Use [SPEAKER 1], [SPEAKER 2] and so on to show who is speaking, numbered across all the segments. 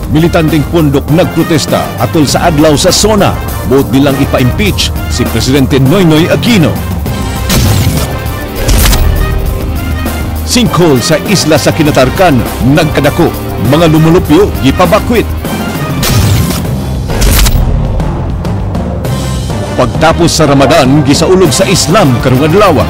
[SPEAKER 1] militanteng pundok nagprotesta atol sa adlaw sa SONA, buot nilang ipa-impeach si Presidente Noynoy Aquino. Sinkhole sa isla sa Kinatarkan, nagkadako, mga lumulupyo, gipabakwit. Pagtapos sa Ramadan, gisaulog sa Islam karong adlaw.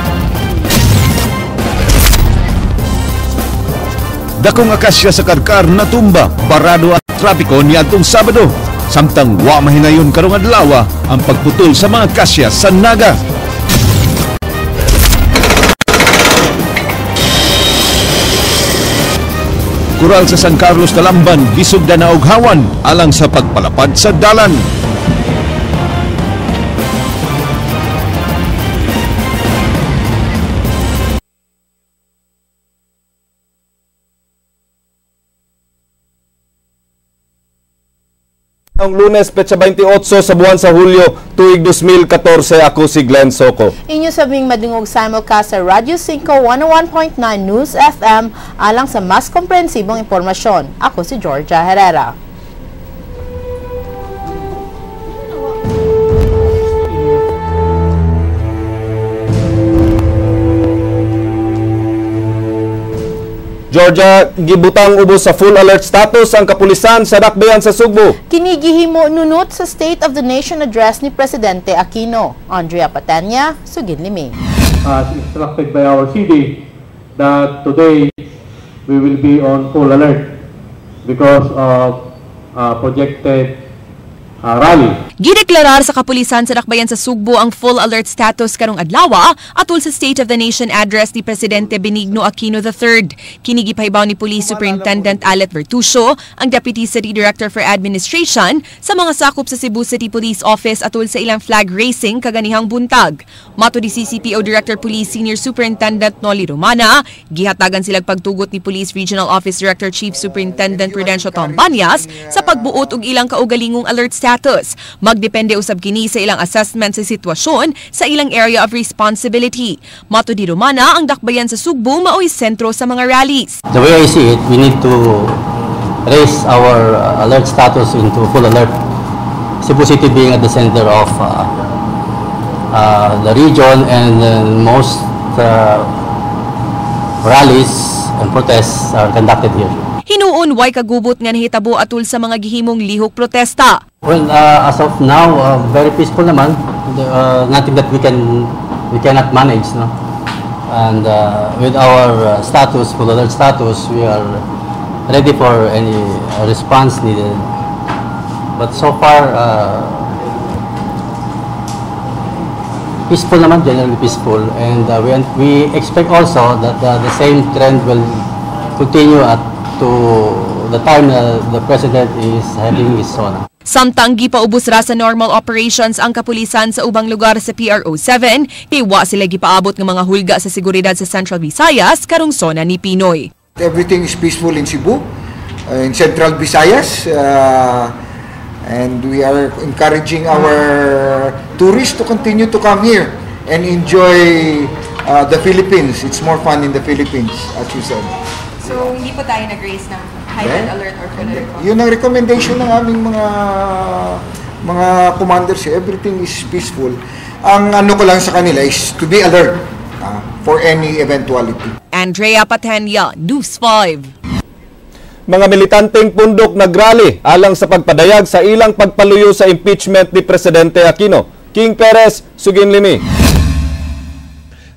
[SPEAKER 1] Dakong akasya sa Karkar natumba, barado at trapiko niadtong Sabado. Samtang wa mahinayon karong adlaw ang pagputol sa mga akasya sa Naga. Kural sa San Carlos Talamban, gisugda na og hawan alang sa pagpalapad sa dalan.
[SPEAKER 2] Ang Lunes, petsa 28 sa buwan sa Hulyo, tuig 2014, ako si Glenn Soco.
[SPEAKER 3] Inyo sabing madungog simulcast sa Radyo 5 101.9 News FM alang sa mas komprehensibong impormasyon. Ako si Georgia Herrera.
[SPEAKER 2] Georgia, gibutang ubos sa full alert status ang kapulisan sa Dakbayan sa Sugbo.
[SPEAKER 3] Kinigihimo nunot sa State of the Nation address ni Presidente Aquino. Andrea Patanya, Sugin Liming.
[SPEAKER 4] As instructed by our CD that today we will be on full alert because of projected rally.
[SPEAKER 5] Gideklarar sa kapulisan sa Dakbayan sa Sugbo ang full alert status karong adlaw atol sa State of the Nation address ni Presidente Benigno Aquino III. Kinigipaybaw ni Police Superintendent Alet Vertusio, ang Deputy City Director for Administration, sa mga sakop sa Cebu City Police Office atol sa ilang flag racing kaganihang buntag. Mato di CCPO Director Police Senior Superintendent Noli Romana, gihatagan silang pagtugot ni Police Regional Office Director Chief Superintendent Prudencio Tombanias sa pagbuot og ilang kaugalingong alert status. Magdepende usab kini sa ilang assessment sa sitwasyon sa ilang area of responsibility. Mato di Romana, ang Dakbayan sa Sugbo mao'y sentro sa mga rallies.
[SPEAKER 6] The way I see it, we need to raise our alert status into full alert. Cebu City being at the center of the region, and most rallies and protests are conducted here.
[SPEAKER 5] Hinuon way kagubot nga nahitabo atol sa mga gihimong lihok protesta.
[SPEAKER 6] Well, as of now, very peaceful naman. Nothing that we cannot manage, no. And with our status, full alert status, we are ready for any response needed. But so far, peaceful naman, generally peaceful, and we expect also that the same trend will continue to the time the President is having his SONA.
[SPEAKER 5] Samtang gipaubos ra sa normal operations ang kapulisan sa ubang lugar sa PRO7, iwa sila gipaabot ng mga hulga sa seguridad sa Central Visayas karong SONA ni Pinoy.
[SPEAKER 7] Everything is peaceful in Cebu, in Central Visayas, and we are encouraging our tourists to continue to come here and enjoy the Philippines. It's more fun in the Philippines, as you said.
[SPEAKER 8] So, hindi po tayo nag-raise ng heightened alert or full alert?
[SPEAKER 7] Yun ang recommendation ng aming mga commanders. Everything is peaceful. Ang ano ko lang sa kanila is to be alert for any eventuality.
[SPEAKER 5] Andrea Patenya, News 5.
[SPEAKER 2] Mga militanteng pundok nagrally alang sa pagpadayag sa ilang pagpaluyo sa impeachment ni Presidente Aquino. King Perez, Sugin Limi.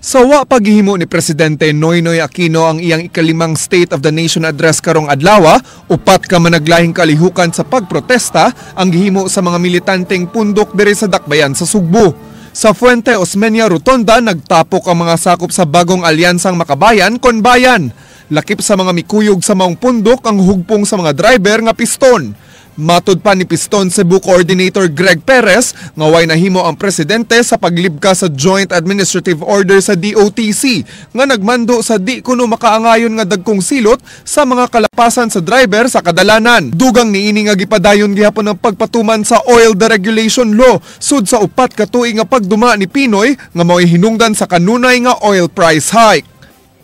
[SPEAKER 9] Sawa paghihimo ni Presidente Noynoy Aquino ang iyang ikalimang State of the Nation address karong adlaw, upat ka managlahing kalihukan sa pagprotesta ang gihimo sa mga militanteng pundok diri sa Dakbayan sa Sugbo. Sa Fuente Osmeña Rotonda, nagtapok ang mga sakop sa bagong alyansang Makabayan kon Bayan. Lakip sa mga mikuyog sa maong pundok ang hugpong sa mga driver nga piston. Matud pa ni Piston Cebu Coordinator Greg Perez nga way nahimo ang presidente sa paglibka sa Joint Administrative Order sa DOTC nga nagmando sa di kuno makaangayon nga dagkong silot sa mga kalapasan sa driver sa kadalanan. Dugang niini nga gipadayon gihapon ang pagpatuman sa Oil Deregulation Law sud sa upat ka tuig nga pagduma ni Pinoy nga mao'y hinungdan sa kanunay nga oil price hike.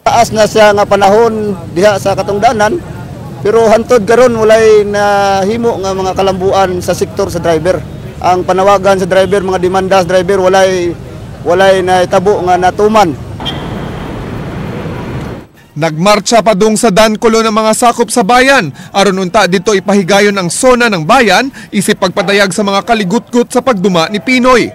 [SPEAKER 10] Taas na siya nga panahon diha sa katungdanan. Pero hantod karon walay nahimo nga mga kalambuan sa sektor sa driver. Ang panawagan sa driver, mga demanda sa driver walay natabo nga natuman.
[SPEAKER 9] Nagmarcha pa dong sa Dankulo ng mga sakop sa bayan. Aron unta dito ipahigayon ang sona ng bayan isip pagpadayag sa mga kaligut-gut sa pagduma ni Pinoy.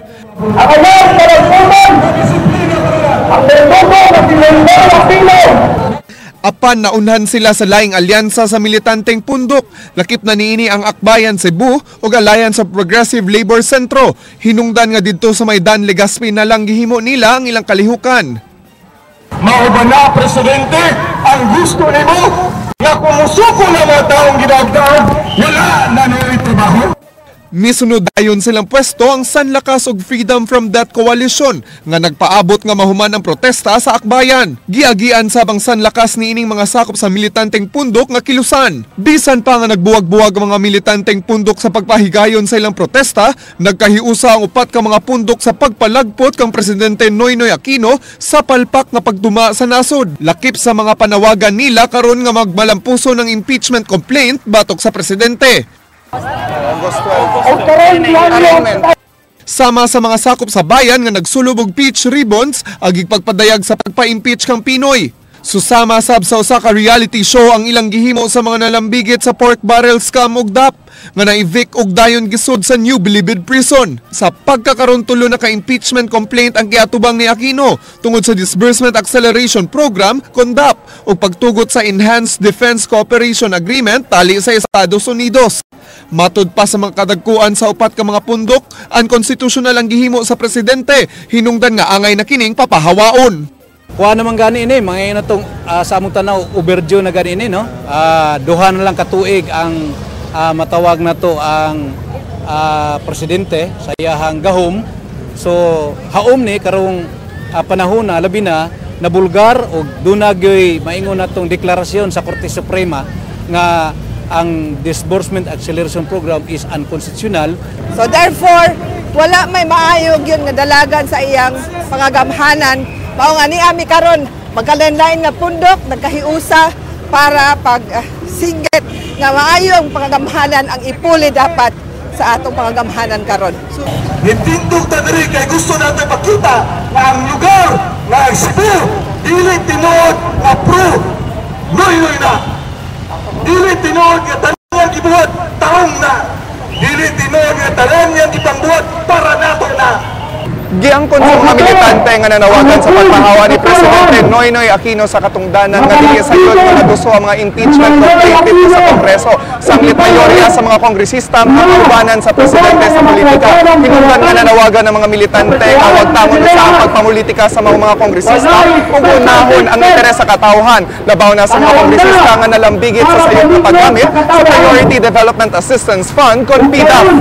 [SPEAKER 9] Apan naunhan sila sa laing alyansa sa militanteng pundok. Lakip na niini ang Akbayan Cebu o Alliance of Progressive Labor Centro. Hinungdan nga dito sa Maydan Legazpi na lang gihimo nila ang ilang kalihukan.
[SPEAKER 11] Mao ba na, Presidente, ang gusto nimo nga kumusuko na mga taong ginagdaan wala na nila trabaho?
[SPEAKER 9] Misunod ayon silang pwesto ang Sanlakas ug Freedom from Death Coalition nga nagpaabot nga mahuman ang protesta sa Akbayan. Giagian sabang Sanlakas niining mga sakop sa militanteng pundok nga kilusan. Bisan pa nga nagbuwag-buwag ang mga militanteng pundok sa pagpahigayon sa ilang protesta, nagkahiusa ang upat ka mga pundok sa pagpalagpot kang Presidente Noynoy Aquino sa palpak nga pagduma sa nasod. Lakip sa mga panawagan nila karon nga magmalampuso ng impeachment complaint batok sa presidente. Sama sa mga sakop sa bayan nga nagsulub og peach ribbons agig pagpadayag sa pagpa-impeach kang Pinoy. Susama sab sa usa ka reality show ang ilang gihimo sa mga nalambigit sa pork barrel scam ug DAP nga na-evict og dayon gisod sa New Bilibid Prison. Sa pagkakaroon tulo na ka-impeachment complaint ang giatubang ni Aquino tungod sa Disbursement Acceleration Program kon DAP ug pagtugot sa Enhanced Defense Cooperation Agreement tali sa Estados Unidos. Matud pa sa mga kadagkuan sa upat ka mga pundok, unconstitutional ang gihimo sa presidente, hinungdan nga angay na kining papahawaon.
[SPEAKER 12] Kuha naman gani ini, mga ina itong sa among tanaw, overdue na gani ini, no? Duha na lang katuig ang matawag na to ang presidente sa iyahang gahom. So, haom ni karong panahon na, labi na bulgar o dunagyoy maingon na itong deklarasyon sa Korte Suprema nga ang Disbursement Acceleration Program is unconstitutional.
[SPEAKER 13] So therefore, wala may maayog yun nga dalagan sa iyang pangagamhanan. Mao nga ni ami karon magkalanlain nga pundok nagkahiusa para pagsinggit nga maayong pangagamhanan ang ipuli dapat sa atong pangagamhanan karon.
[SPEAKER 11] Nitindog ta diri kay gusto natin makita nga ang lugar nga Cebu dili tinuod nga pro Noynoy na. Dili tinuod nga tanan gibuhat taong na. Dili tinuod nga tanan nga gipangbuhat para nato na.
[SPEAKER 9] Giangkon sa mga militante nga nanawagan sa pagpahawa ni Presidente Noynoy Aquino sa katungdanan nga dili sayod nga naduso ang mga impeachment complaint dito sa Kongreso. Sanglit mayorya sa mga kongresista ang ubanan sa presidente sa politika. Hinungdan nga nanawagan ng mga militante nga wag tangon sa pagpamulitika sa mga kongresista ug unahon ang interes sa katawhan. Labaw na sa mga kongresista nga nalambigit sa sayod nga paggamit sa Priority Development Assistance Fund kon PDAF.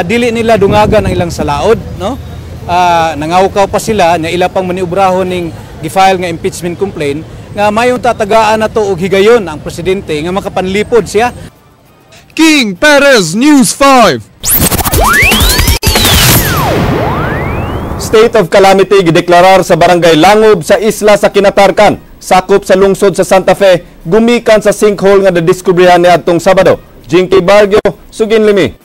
[SPEAKER 12] Dili nila dungagan ang ilang salaod, no? Nangawkaw pa sila nga ila pang maniubrahon ning gifile nga impeachment complaint nga mayong tatagaan na to og higayon ang presidente nga makapanlipod siya.
[SPEAKER 9] King Perez, News 5.
[SPEAKER 2] State of calamity gideklarar sa Barangay Langob sa isla sa Kinatarkan, sakop sa lungsod sa Santa Fe, gumikan sa sinkhole nga nadiskubrihan niadtong Sabado. Jinky Bargyo, Sugin Limi.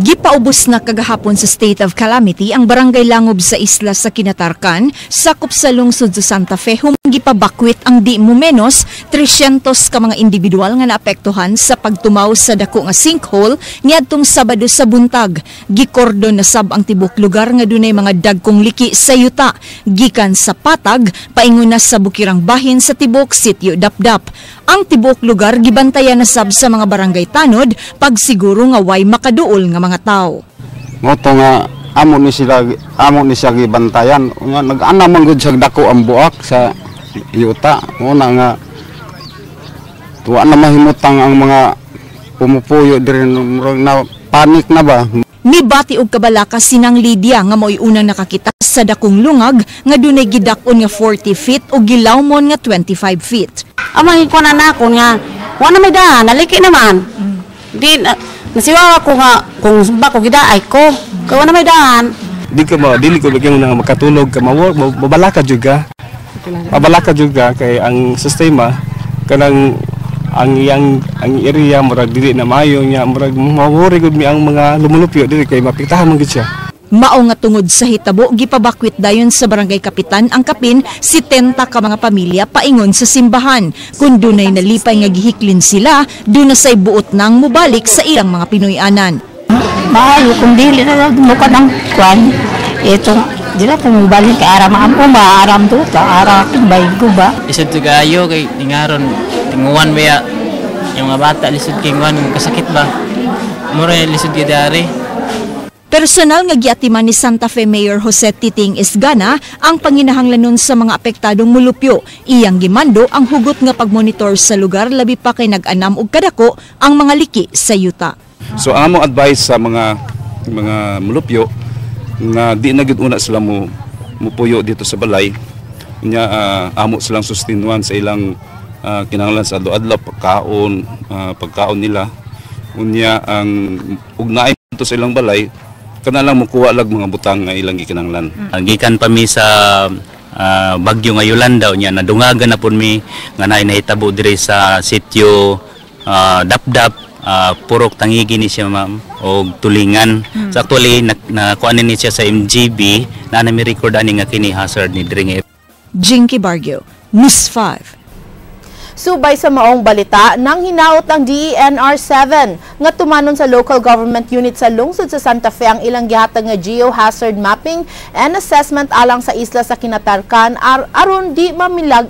[SPEAKER 14] Gipaubos na kagahapon sa state of calamity ang Barangay Langob sa isla sa Kinatarkan, sakop sa lungsod sa Santa Fe, gipabakwit ang di mo menos 300 ka mga individual nga naapektuhan sa pagtumaw sa dako nga sinkhole niadtong Sabado sa buntag. Gikordon na sab ang tibok lugar nga dunay mga dagkong liki sa yuta, gikan sa Patag paingon na sa bukirang bahin sa tibok sitio Dapdap. Ang tibok lugar gibantayan na sab sa mga barangay tanod pagsiguro nga way makaduol nga mga tao.
[SPEAKER 15] Moto nga amo ni siya gibantayan, nag-ana man gud sa dako ang buak sa yuta. Una nga tuwa na mahimutang ang mga pumupuyo diri na panik na ba.
[SPEAKER 14] Nibati og kabalaka sinang Lydia nga mo'y unang nakakita sa dakong lungag nga dunay gidakon nga 40 feet o gilawmon nga 25 feet.
[SPEAKER 16] Amang ikuan na ako nga wala may daan, naliki naman. Di nasiwawa ko nga kung bako gidaay ko. Kaya wala may daan.
[SPEAKER 17] Dili ko bigyan na makatulog ka mabalaka juga. Pabalaka juga kay ang sistema kanang ang area murag dili na maayo nya murag mawori gud mi ang mga lumulupyo dili kay mapiktahan man gid siya.
[SPEAKER 14] Mao nga tungod sa hitabo gipabakwit dayon sa barangay kapitan ang kapin 70 ka mga pamilya paingon sa simbahan. Kun dunay nalipay nga gihiklin sila, duna say buot nang mubalik sa ilang mga Pinoyanan.
[SPEAKER 16] Maayo kung dili na mukha ng kwan. Ito, dila ta mubalik kay aram ampo ba aram to ta ara bay guba.
[SPEAKER 18] Isod tugayo kay tingaron tinguan baya yung mga bata lisod kay nguan kasakit ba. Mura lisod kay dari.
[SPEAKER 14] Personal nga giatiman ni Santa Fe Mayor Jose Titing Isgana ang panginahanglanon sa mga apektadong mulupyo. Iyang gimando ang hugot nga pagmonitor sa lugar labi pa kay nag-anam og kadako ang mga liki sa yuta.
[SPEAKER 19] So among advice sa mga mulupyo nga di na gid una sila mupuyo dito sa balay nya amo silang sustinuan sa ilang kinahanglan sa adlaw pagkaon nila unya ang ugnaay to sa ilang balay kana lang mukuha lag mga butang nga ilang gikinahanglan.
[SPEAKER 18] Gikan pa mi sa bagyo nga Yolanda nya nadungagan na pud mi nga nahitabo diri sa sitio Dapdap. Purok tangigi ni siya ma'am o tulingan. So actually nakuanin ni siya sa MGB na mi record ani nga kini hazard ni dring.
[SPEAKER 14] Jinky Bargio, News 5.
[SPEAKER 3] Subay sa maong balita nang hinaot ang DENR-7 nga tumanon sa local government unit sa lungsod sa Santa Fe ang ilang gihatag nga geohazard mapping and assessment alang sa isla sa Kinatarkan aron di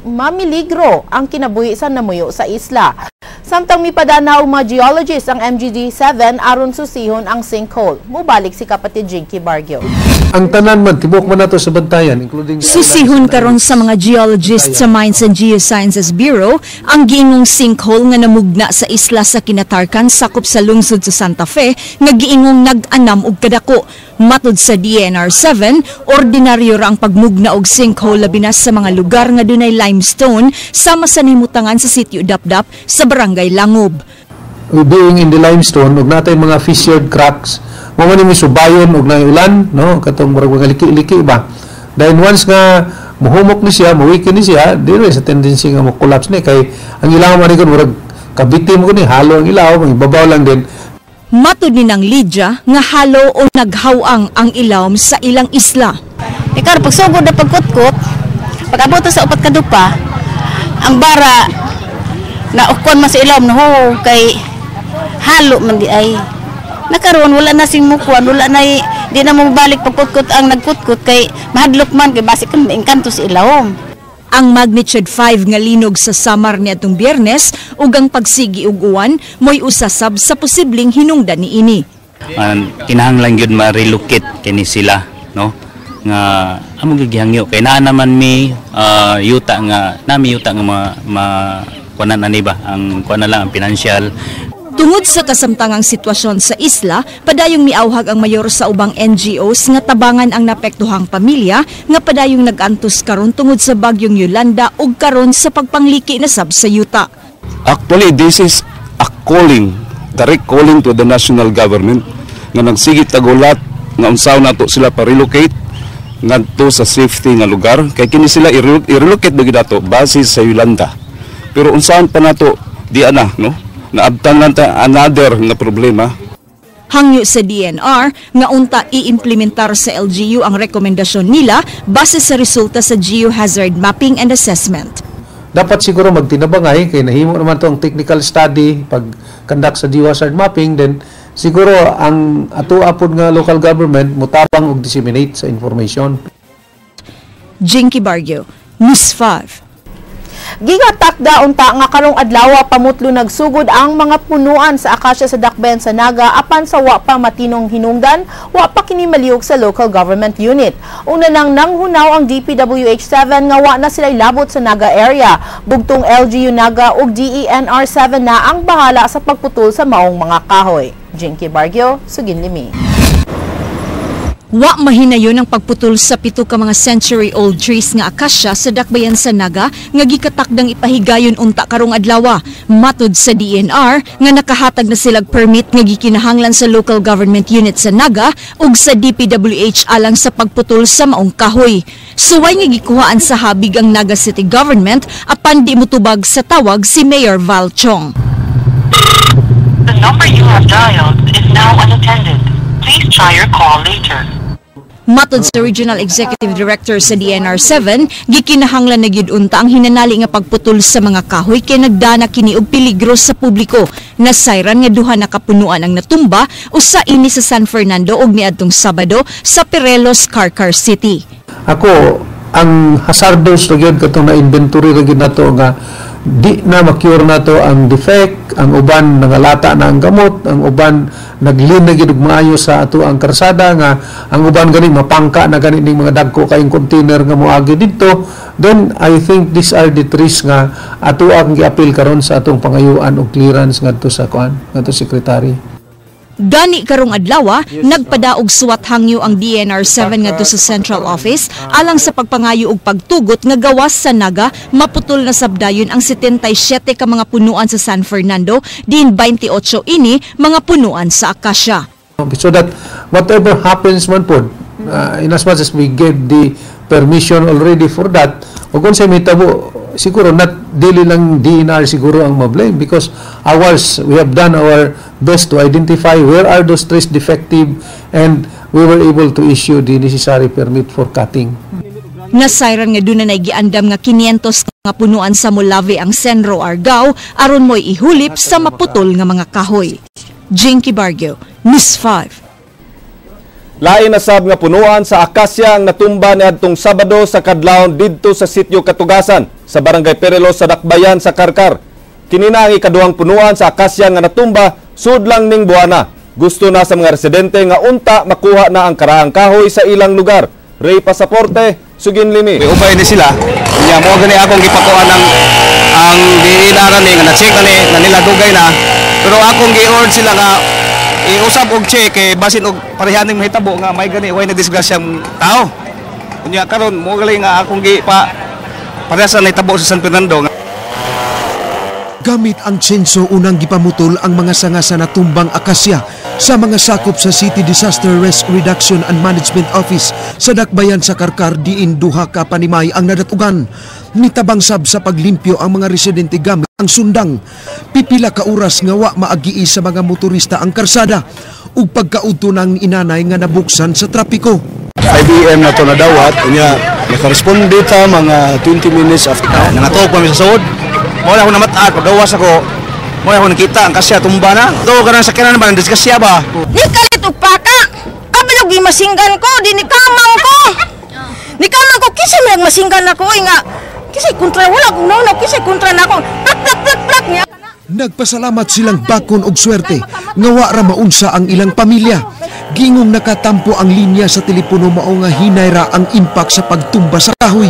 [SPEAKER 3] mamiligro ang kinabuhi sa namuyo sa isla. Samtang mipadanaw mga geologists ang MGD-7 aron susihon ang sinkhole. Mubalik si kapatid Jinky Bargio.
[SPEAKER 20] Ang tanan man tibok man nato sa bantayan including
[SPEAKER 14] susihon karon sa mga geologists sa Mines and Geosciences Bureau ang giingong sinkhole nga namugna sa isla sa Kinatarkan sakop sa lungsod sa Santa Fe nga giingong nag-anam og kadako. Matod sa DENR-7, ordinaryo ra ang pagmugna og sinkhole labi na sa mga lugar nga dunay limestone sama sa nimutangan sa sitio Dapdap sa barangay Langob.
[SPEAKER 20] Being in the limestone ug natay mga fissured cracks mo man ni subayon og ulan no katong murag mga liki-liki ba. Then once nga muhumok ni siya, muwikin ni siya, dili sa tendency nga mo collapse ni kay ang ilaw man ni kun murag kabitim ko ni halo ang ilaw, ibabaw lang din.
[SPEAKER 14] Matod ni nang Lydia nga halo o naghawang ang ilawom sa ilang isla.
[SPEAKER 16] Ikaw pagsugod na pagkutkot, pag-abot sa upat ka dupa, ang bara na ukon man sa ilawom no kay halo man di ay. Nakaroon wala na sing mukuan, wala na di na mo balik pagkutkot ang nagkutkot kay mahadlok man kay basi kan maengkanto sa ilawom.
[SPEAKER 14] Ang magnitude 5 nga linog sa Samar niadtong Biyernes ug ang pagsigi og uwan moy usasab sa posibleng hinungdan niini.
[SPEAKER 18] Kinahanglan gyud ma-relocate kini sila no nga amo gigihangyo kay naa naman mi yuta nga kuanan ani ba ang kuan na lang ang financial.
[SPEAKER 14] Tungod sa kasamtangang sitwasyon sa isla, padayong miauhag ang mayor sa ubang NGOs nga tabangan ang napektuhang pamilya nga padayong nag-antos karon tungod sa bagyong Yolanda ug karon sa pagpangliki na sab sa yuta.
[SPEAKER 19] Actually, this is a calling, direct calling to the national government nga nagsigit tagulat nga unsaw nato sila pa-relocate ngadto sa safety nga lugar kay kini sila i-relocate bagi dato base sa Yolanda. Pero unsaon pa nato di ana no? Naabtan lang ta another nga problema.
[SPEAKER 14] Hangyo sa DNR nga unta i-implementar sa LGU ang rekomendasyon nila base sa resulta sa geohazard mapping and assessment.
[SPEAKER 20] Dapat siguro magtinabangay kay nahimo naman to ang technical study pag-conduct sa geohazard mapping, then siguro ang atoa pod nga local government mutabang og disseminate sa information.
[SPEAKER 14] Jinky Bargio, News 5.
[SPEAKER 3] Gigatakda unta nga karong adlaw pamutlo nagsugod ang mga punuan sa akasya sa Dakbayan sa Naga apan sa wa pa matinong hinungdan, wa pa kini malihok sa local government unit. Una nang nanghunaw ang DPWH-7 nga wa na sila labot sa Naga area. Bugtong LGU Naga ug DENR-7 na ang bahala sa pagputol sa maong mga kahoy. Jinky Bargio, Sugin Limi.
[SPEAKER 14] Wa mahinayon ang pagputol sa 7 ka mga century-old trees nga akasya sa dakbayan sa Naga nga gikatakdang ipahigayon unta karong adlaw. Matud sa DNR nga nakahatag na silag permit nga gikinahanglan sa local government unit sa Naga ug sa DPWH alang sa pagputol sa maong kahoy. Suway nga gikuhaan sa habig ang Naga City Government apan di motubag sa tawag si Mayor Val Chong.
[SPEAKER 21] The number you have dialed is now unattended. Please try your call later.
[SPEAKER 14] Matod sa Regional Executive Director sa DNR7, gikinahanglan na gyud unta ang hinanali nga pagputol sa mga kahoy kay nagdana kini og peligro sa publiko. Nasayran nga duha na kapunuan ang natumba usa ini sa San Fernando ug niadtong Sabado sa Perelos, Carcar City.
[SPEAKER 20] Ako ang hazardous ra gyud katong na inventory ra gyud nato nga di na ma-cure nato ang defect, ang uban nangalata na ang gamot, ang uban naglin na gyud maayo sa ato ang karsada nga ang uban gani mapangka na gani ning mga dagko kayong container nga moagi didto. Then I think these are the trees nga ato ang giapil karon sa atong pangayuan og clearance ngadto sa ngadto secretary.
[SPEAKER 14] Gani karong adlaw, nagpadaog suwat hangyo ang DNR7 ngadto sa Central Office alang sa pagpangayo og pagtugot nga gawas sa Naga maputol na sabdayon ang 77 ka mga punuan sa San Fernando din 28 ini mga punuan sa akasya.
[SPEAKER 20] So that whatever happens man pod, in as much as we get the permission already for that, o kung sa mitabo siguro not dili lang DNR siguro ang ma-blame because we have done our best to identify where are those trees defective and we were able to issue the necessary permit for cutting.
[SPEAKER 14] Nasayran nga doon na giandam nga 500 nga punuan sa Molave ang Senro Argao aron mo'y ihulip sa maputol nga mga kahoy. Jinky Bargio, News 5.
[SPEAKER 2] Lain na sab nga punuan sa akasya ang natumba niadtong Sabado sa kadlawon didto sa sitio Katugasan sa Barangay Perelos sa Dakbayan sa Carcar. Kini na ang ikaduhang punuan sa akasya nga natumba sudlang ning buwana. Gusto na sa mga residente nga unta makuha na ang karaang kahoy sa ilang lugar. Ray Pasaporte, Sugin Limi.
[SPEAKER 22] Ubay ni sila. Nya mo gani akong gipakuan ang DNR ni nga na-check na nila dugay na. Pero akong gi-order sila nga iusab og check kay basin og parehaning mahitabo nga may gani way na disgrasyang tao. Unya karon mo gali nga akong gi pa parehasa nahitabo sa San Fernando.
[SPEAKER 23] Gamit ang tsenso unang gipamutol ang mga sanga sa natumbang akasya sa mga sakop sa City Disaster Risk Reduction and Management Office sa Dakbayan sa Carcar diin duha ka panimay ang nadatugan. Nitabang sab sa paglimpyo ang mga residente gamit ang sundang. Pipila ka oras nga wa maagii sa mga motorista ang karsada ug pagkaudto ng inanay nga nabuksan sa trapiko.
[SPEAKER 22] IBM na to nadawat unya nakaresponde ta mga 20 minutes after nangatog kami sa sud. Mo na ako namataan pagawas ako. Mo na ako nakita ang kasya tumba na. To kanang sakyanan ba nang diskasya ba?
[SPEAKER 24] Ni kalit og paka. Kabilog masinggan ko di ni kamang ko. Ni kamang ko kisay may masinggan ako nga. Kisay kontra wala kung no kisay kontra nako. Tak niya.
[SPEAKER 23] Nagpasalamat silang bakon og swerte nga wa ra maunsa ang ilang pamilya. Gingong nakatampo ang linya sa telepono mao nga hinay ra ang impact sa pagtumba sa kahoy.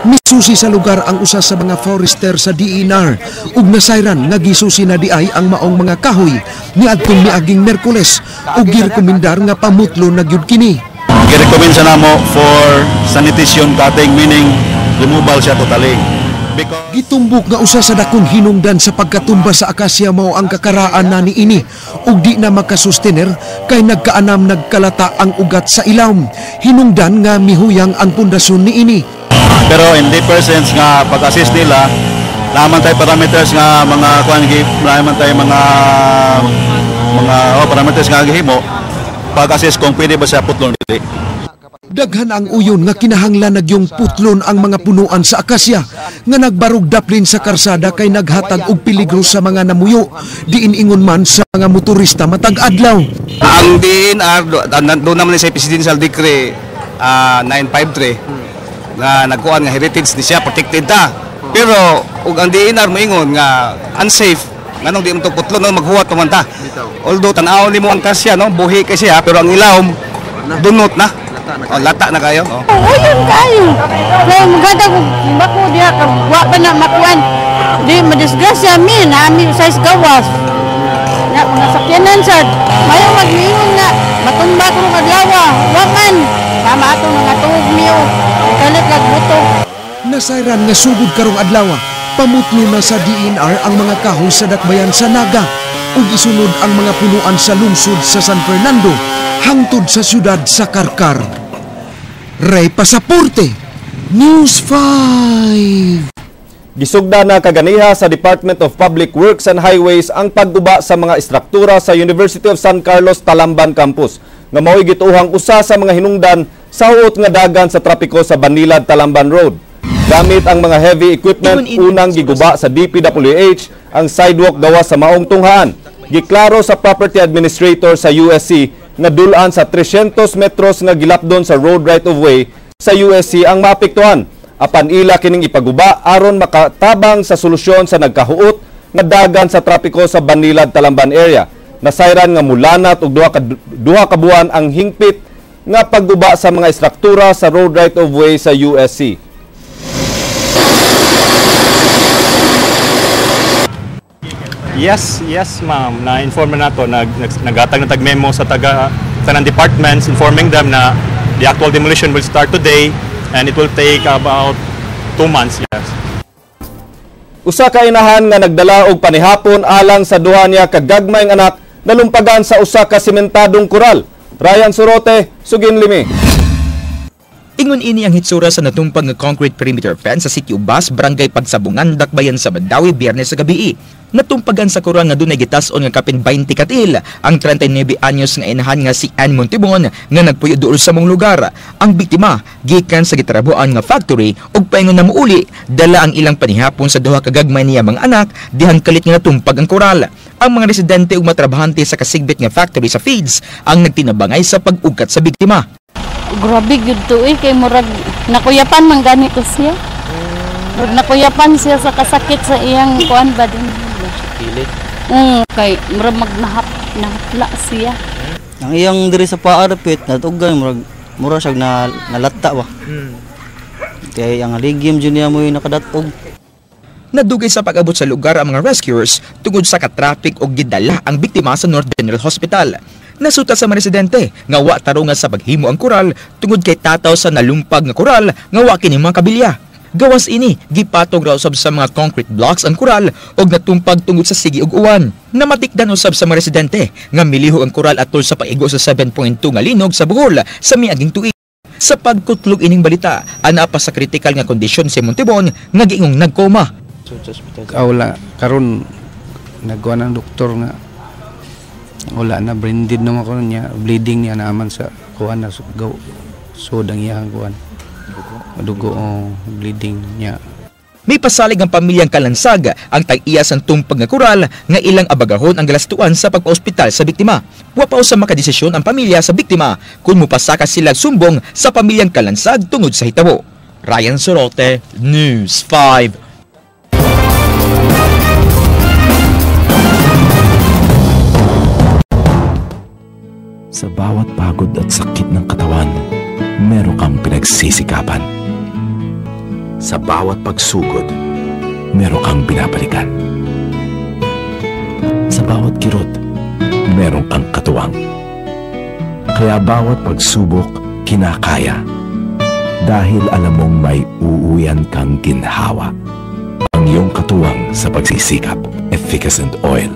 [SPEAKER 23] Misusi sa lugar ang usa sa mga forester sa DNR ug nasayran nga gisusi na diay ang maong mga kahoy niadtong miaging Miyerkules ug girekomendar nga pamutlo na gyud kini.
[SPEAKER 22] Girekomend sa namo for sanitation cutting meaning removal siya totally.
[SPEAKER 23] Gitumbok nga usa sa dakong hinungdan sa pagkatumba sa akasya mao ang kakaraan na niini ug di na makasustener kay nagkaanam nagkalata ang ugat sa ilawom. Hinungdan nga mihuyang ang pundasyon niini.
[SPEAKER 22] Pero in the persons nga pag-assist nila, laman tayo parameters nga mga laman tayo mga parameters nga gihimo pag-assist kung pwede ba siya putlon dili.
[SPEAKER 23] Daghan ang uyon nga kinahanglan nagyong putlon ang mga punuan sa akasya nga nagbarog daplin sa karsada kay naghatag og peligro sa mga namuyo diin ingon man sa mga motorista matag adlaw.
[SPEAKER 22] Ang DNR doon naman sa Presidential Decree 953 nga nagkuhan nga heritage ni siya protected ta. Pero ug ang DNR moingon nga unsafe nganong di mo to putlon no maghuwat man ta. Although tan-aw nimo ang kasya no buhi kay siya pero ang ilawom dunot na. Oh, lata na kayo? Oh.
[SPEAKER 24] Ayun kayo. Kaya maganda ko bako diya wa pa na makuan. Di madisgrasya mi na ami size gawas. Na mga sakyanan sir. Mayong magmingon nga matumba ko ng adlawa. Wakan. Tama ato mga tuog niyo. Kalit nagbuto.
[SPEAKER 23] Nasayran nga sugod karong adlaw, pamutlo na sa DNR ang mga kahoy sa dakbayan sa Naga ug isunod ang mga punuan sa lungsod sa San Fernando hangtod sa syudad sa Karkar. Ray Pasaporte, News 5.
[SPEAKER 2] Gisugda na kaganiha sa Department of Public Works and Highways ang pagguba sa mga istruktura sa University of San Carlos Talamban Campus nga mao'y gituhang usa sa mga hinungdan sa huot nga dagan sa trapiko sa Banilad Talamban Road. Gamit ang mga heavy equipment, unang giguba sa DPWH ang sidewalk gawa sa maong tunghaan. Giklaro sa property administrator sa USC nga dulaan sa 300 metros nga gilapdon sa road right-of-way sa USC ang maapektuhan. Apan ila kining ipaguba aron makatabang sa solusyon sa nagkahuot nga dagan sa trapiko sa Banilad Talamban area. Nasayran nga mulanat og duha ka buwan ang hingpit nga pagguba sa mga istruktura sa road right-of-way sa USC.
[SPEAKER 1] Yes ma'am. Na-inform na nato, nagatag na tag-memo sa tanang departments informing them na the actual demolition will start today and it will take about 2 months. Yes.
[SPEAKER 2] Usa ka inahan nga nagdala og panihapon alang sa duha niya ka gagmayng anak nalumpagan sa usa ka sementadong koral. Ryan Sorote, Sugin Limi.
[SPEAKER 4] Ingon ini ang hitsura sa natumpag nga concrete perimeter fence sa Sitio Bas, Barangay Pagsabungan, Dakbayan sa Mandawi, Biyernes sa gabi. Natumpagan sa kurang nga dunay gitas-on nga kapin 20 katil ang 39 anyos nga inahan nga si Ann Montibon nga nagpuyo duol sa mong lugar. Ang biktima gikan sa gitrabuan nga factory ug paingon na muuli dala ang ilang panihapon sa duha ka gagmay niya mga anak dihan kalit nga natumpag ang koral. Ang mga residente ug matrabahante sa kasigbit nga factory sa feeds ang nagtinabangay sa pag-ugkat sa biktima.
[SPEAKER 16] Grabe gyud to kay murag nakuyapan man ganito siya. Murag nakuyapan siya sa kasakit sa iyang kuan ba din. Pilit. Kay murag nahapla siya.
[SPEAKER 6] Ang iyang diri sa paarapit natugay murag siya nalatta ba. Kay ang aligim jud niya mo'y nakadatog.
[SPEAKER 4] Nadugay sa pag-abot sa lugar ang mga rescuers tungod sa ka-traffic o gidala ang biktima sa North General Hospital. Nasuta sa mga residente nga wa tarungan sa paghimo ang koral tungod kay tataw sa nalumpag nga koral nga wa kini mga kabilya. Gawas ini gipatong raw usab sa mga concrete blocks ang koral og natumpag tungod sa sigi ug uwan. Namatikdan usab sa mga residente nga miliho ang koral atol sa paigo sa 7.2 nga linog sa Bohol sa miaging tuig. Sa pagkutlog ining balita, ana pa sa critical nga kondisyon si Montibon nga giingong nagkoma.
[SPEAKER 8] Wala karon nagkuha ng doktor nga wala na branded naman ko niya bleeding niya naman sa kuan na sudang iyang kuan dugo bleeding niya.
[SPEAKER 4] May pasalig ang pamilyang Kalansag ang tag-iya sang tumpag nga koral nga ilang abagahon ang galastuan sa pagpa-ospital sa biktima. Wa pa sa makadesisyon ang pamilya sa biktima kung mupasaka sila sumbong sa pamilyang Kalansag tungod sa hitabo. Ryan Sorote, News 5.
[SPEAKER 25] Sa bawat pagod at sakit ng katawan, meron kang pinagsisikapan. Sa bawat pagsugod, meron kang binabalikan. Sa bawat kirot, meron kang katuwang. Kaya bawat pagsubok, kinakaya. Dahil alam mong may uuwian kang ginhawa. Ang iyong katuwang sa pagsisikap, Efficacent Oil.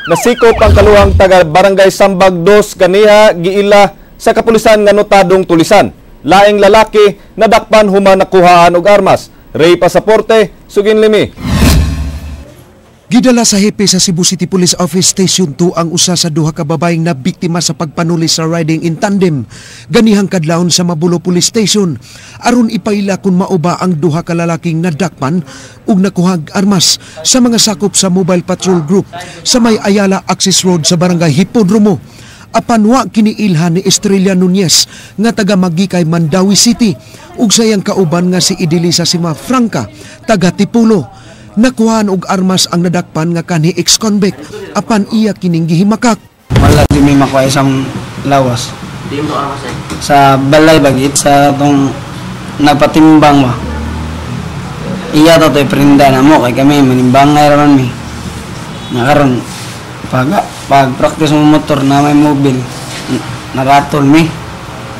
[SPEAKER 2] Nasikop ang kaluhang taga Barangay Sambag 2 kaniha giila sa kapulisan nga notadong tulisan. Laing lalaki nadakpan human nakuhaan og armas. Ray Pasaporte, Sugin Limi.
[SPEAKER 23] Gidala sa hepe sa Cebu City Police Office Station 2 ang usa sa duha ka babaeng na biktima sa pagpanuli sa riding in tandem ganihang kadlawon sa Mabulo Police Station aron ipaila kung mauba ang duha ka lalaking nadakpan ug nakuhag armas sa mga sakop sa Mobile Patrol Group sa may Ayala Access Road sa Barangay Hipodromo. Apan wa kiniilhan ni Estrella Nunez nga taga Magikay, Mandawi City ug sayang kauban nga si Idilisa Sima Franca taga Tipulo. Nakuhaan og armas ang nadakpan nga kanhi ex-convict apan iya kining gihimakak.
[SPEAKER 6] Wala di may makuha isang lawas. Di mo armas sa balay bagit sa tong napatimbang ba.
[SPEAKER 5] iya to perinda na mo kay kami manimbangay raman mi. Nakaron pag practice mo motor na may mobile naratol mi.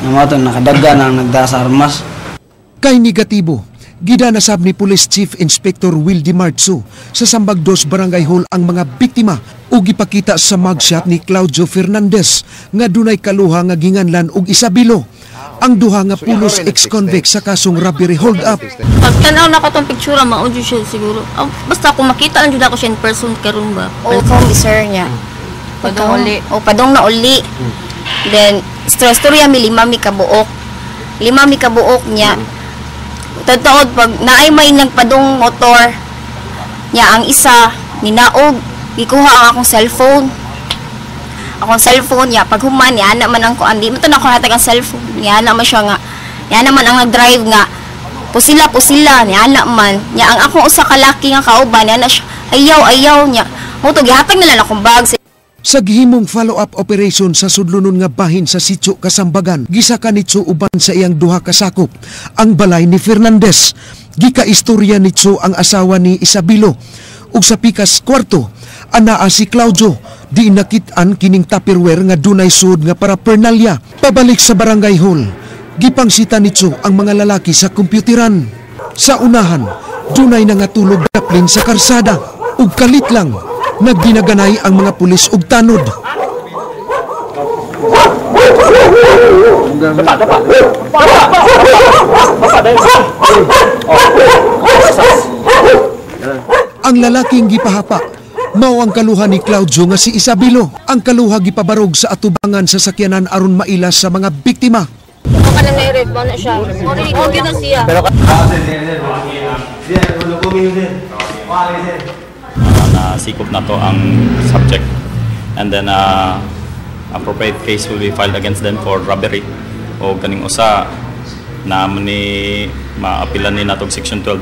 [SPEAKER 5] Nga to nakadaga na nagdasa armas.
[SPEAKER 23] Kay negatibo, gidanasab ni Police Chief Inspector Wildy Martso sa Sambag 2 Barangay Hall ang mga biktima ug gipakita sa mugshot ni Claudio Fernandez nga dunay kaluha nga ginganlan og Isabelo. Ang duha nga pulos ex-convict sa kasong robbery hold-up.
[SPEAKER 7] Pagtanaw na ko tong picture, maudyo siya siguro. Basta kung makita ang ako siya in person karon ba?
[SPEAKER 16] O kung sir niya.
[SPEAKER 7] Padong uli.
[SPEAKER 16] O padong na uli. Then, storya mi 5 mi kabuok. 5 mi kabuok niya. Totoo, pag naay may nagpadong motor niya, ang isa, ninaog, ikuha ang akong cellphone. Akong cellphone niya, pag human niya, naman ang kuan, di mo ito na ako hatag ang cellphone. Niya naman siya nga, niya naman ang nag-drive nga, pusila, niya naman. Niya, ang akong usa kalaki nga kauban, niya na siya, ayaw niya. Muto, gihatag nila na akong bag.
[SPEAKER 23] Sa gihimong follow-up operation sa sudlunon nga bahin sa Sitio Kasambagan, gisaka nitso uban sa iyang duha ka sakop ang balay ni Fernandez. Gikaistorya nitso ang asawa ni Isabelo. Ug sa pikas kwarto, anaa si Claudio, di nakit-an kining tupperware nga dunay sud nga paraphernalia. Pabalik sa barangay hall, gipangsita nitso ang mga lalaki sa kompyuteran. Sa unahan, dunay nangatulog daplin sa karsada. Ug kalit lang, nagdinaganay ang mga pulis ug tanod. Ang lalaking gipahapa, mao ang kaluha ni Claudio nga si Isabelo. Ang kaluha gipabarog sa atubangan sa sakyanan aron mailas sa mga biktima.
[SPEAKER 7] Kanang na-red mo na siya. Okay na siya.
[SPEAKER 1] Nasikop na to ang subject, and then appropriate case will be filed against them for robbery o kaning usa na ni maapilan ni natong section 12.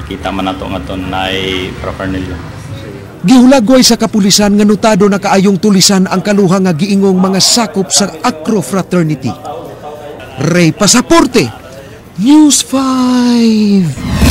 [SPEAKER 1] Kita man nato nga to nay paraphernalia.
[SPEAKER 23] Gihulagway sa kapulisan nga notado na kaayong tulisan ang kaluha nga giingong mga sakop sa Acro Fraternity. Ray Pasaporte, News 5.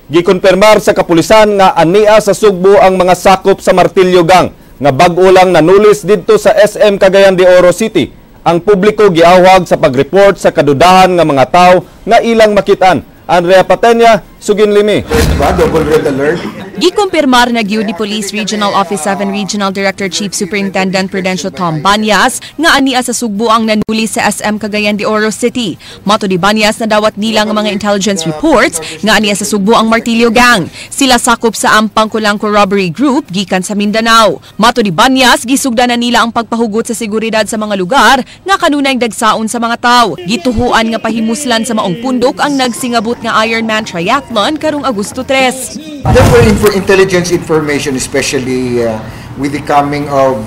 [SPEAKER 2] Gikonfirmar sa kapulisan nga ania sa Sugbo ang mga sakop sa Martilyo Gang nga bag-o lang nanulis didto sa SM Cagayan de Oro City. Ang publiko giawhag sa pag-report sa kadudahan nga mga tawo nga ilang makitaan. Andrea Patenya, Sugin Limi.
[SPEAKER 10] Double red alert.
[SPEAKER 11] Gikumpirmar na gyud ni Police Regional Office 7 Regional Director Chief Superintendent Prudencio Tom Banyas nga ania sa Sugbo ang nanuli sa SM Cagayan de Oro City. Mato di Banyas na dawat nila nga mga intelligence reports nga ania sa Sugbo ang Martilyo Gang. Sila sakop sa Ampang Kulangko Robbery Group gikan sa Mindanao. Mato di Banyas gisugdan na nila ang pagpahugot sa seguridad sa mga lugar nga kanunay dagsaon sa mga tawo. Gituhuan nga pahimuslan sa maong pundok ang nagsingabot nga Ironman Triathlon karong Agosto 3.
[SPEAKER 10] There were intelligence information, especially with the coming of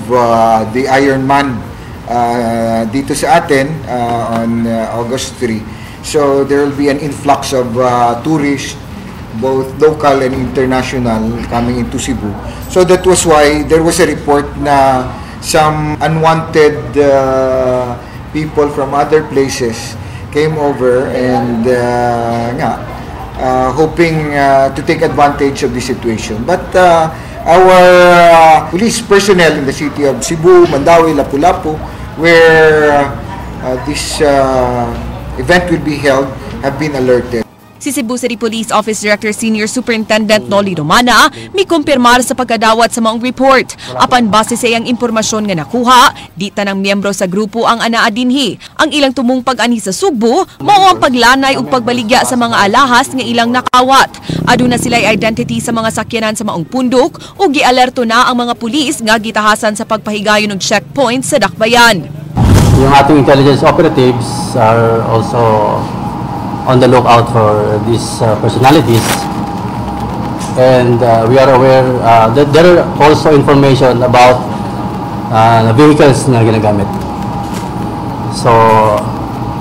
[SPEAKER 10] the Ironman dito sa atin on August 3. So there will be an influx of tourists, both local and international, coming into Cebu. So that was why there was a report na some unwanted people from other places came over and hoping to take advantage of the situation. But our police personnel in the city of Cebu, Mandawi, Lapu-Lapu, where this event will be held, have been alerted.
[SPEAKER 11] Si Cebu City Police Office Director Senior Superintendent Noli Romana may kumpirmar sa pagkadawat sa maong report. Apan base sa iyang impormasyon nga nakuha, di tanang miyembro sa grupo ang anaa dinhi. Ang ilang tumong pag-ani sa Sugbo, mao ang paglanay ug pagbaligya sa mga alahas nga ilang nakawat. Aduna sila'y identity sa mga sakyanan sa maong pundok ug gialerto na ang mga pulis nga gitahasan sa pagpahigayon og checkpoint sa Dakbayan.
[SPEAKER 13] Yung ating intelligence operatives are also on the lookout for these personalities, and we are aware that there are also information about the vehicles na ginagamit. So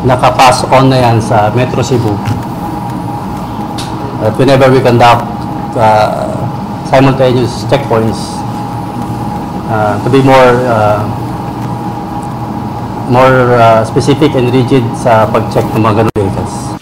[SPEAKER 13] nakapass on na yan sa Metro Cebu. Whenever we conduct simultaneous checkpoints to be more specific and rigid sa pag-check ng mga ganung vehicles.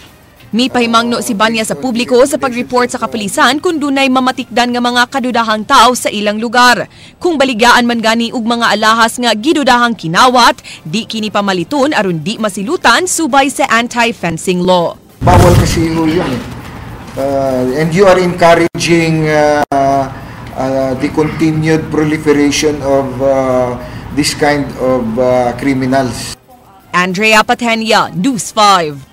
[SPEAKER 11] May pahimangno si Banya sa publiko sa pag-report sa kapulisan kung dunay mamatikdan nga mga kadudahang tao sa ilang lugar. Kung baligaan man gani og mga alahas nga gidudahang kinawat, di kini pamaliton aron di masilutan subay sa anti-fencing law.
[SPEAKER 10] Bawal kasi yun. And you are encouraging the continued proliferation of this kind of criminals.
[SPEAKER 11] Andrea Patenia, News 5.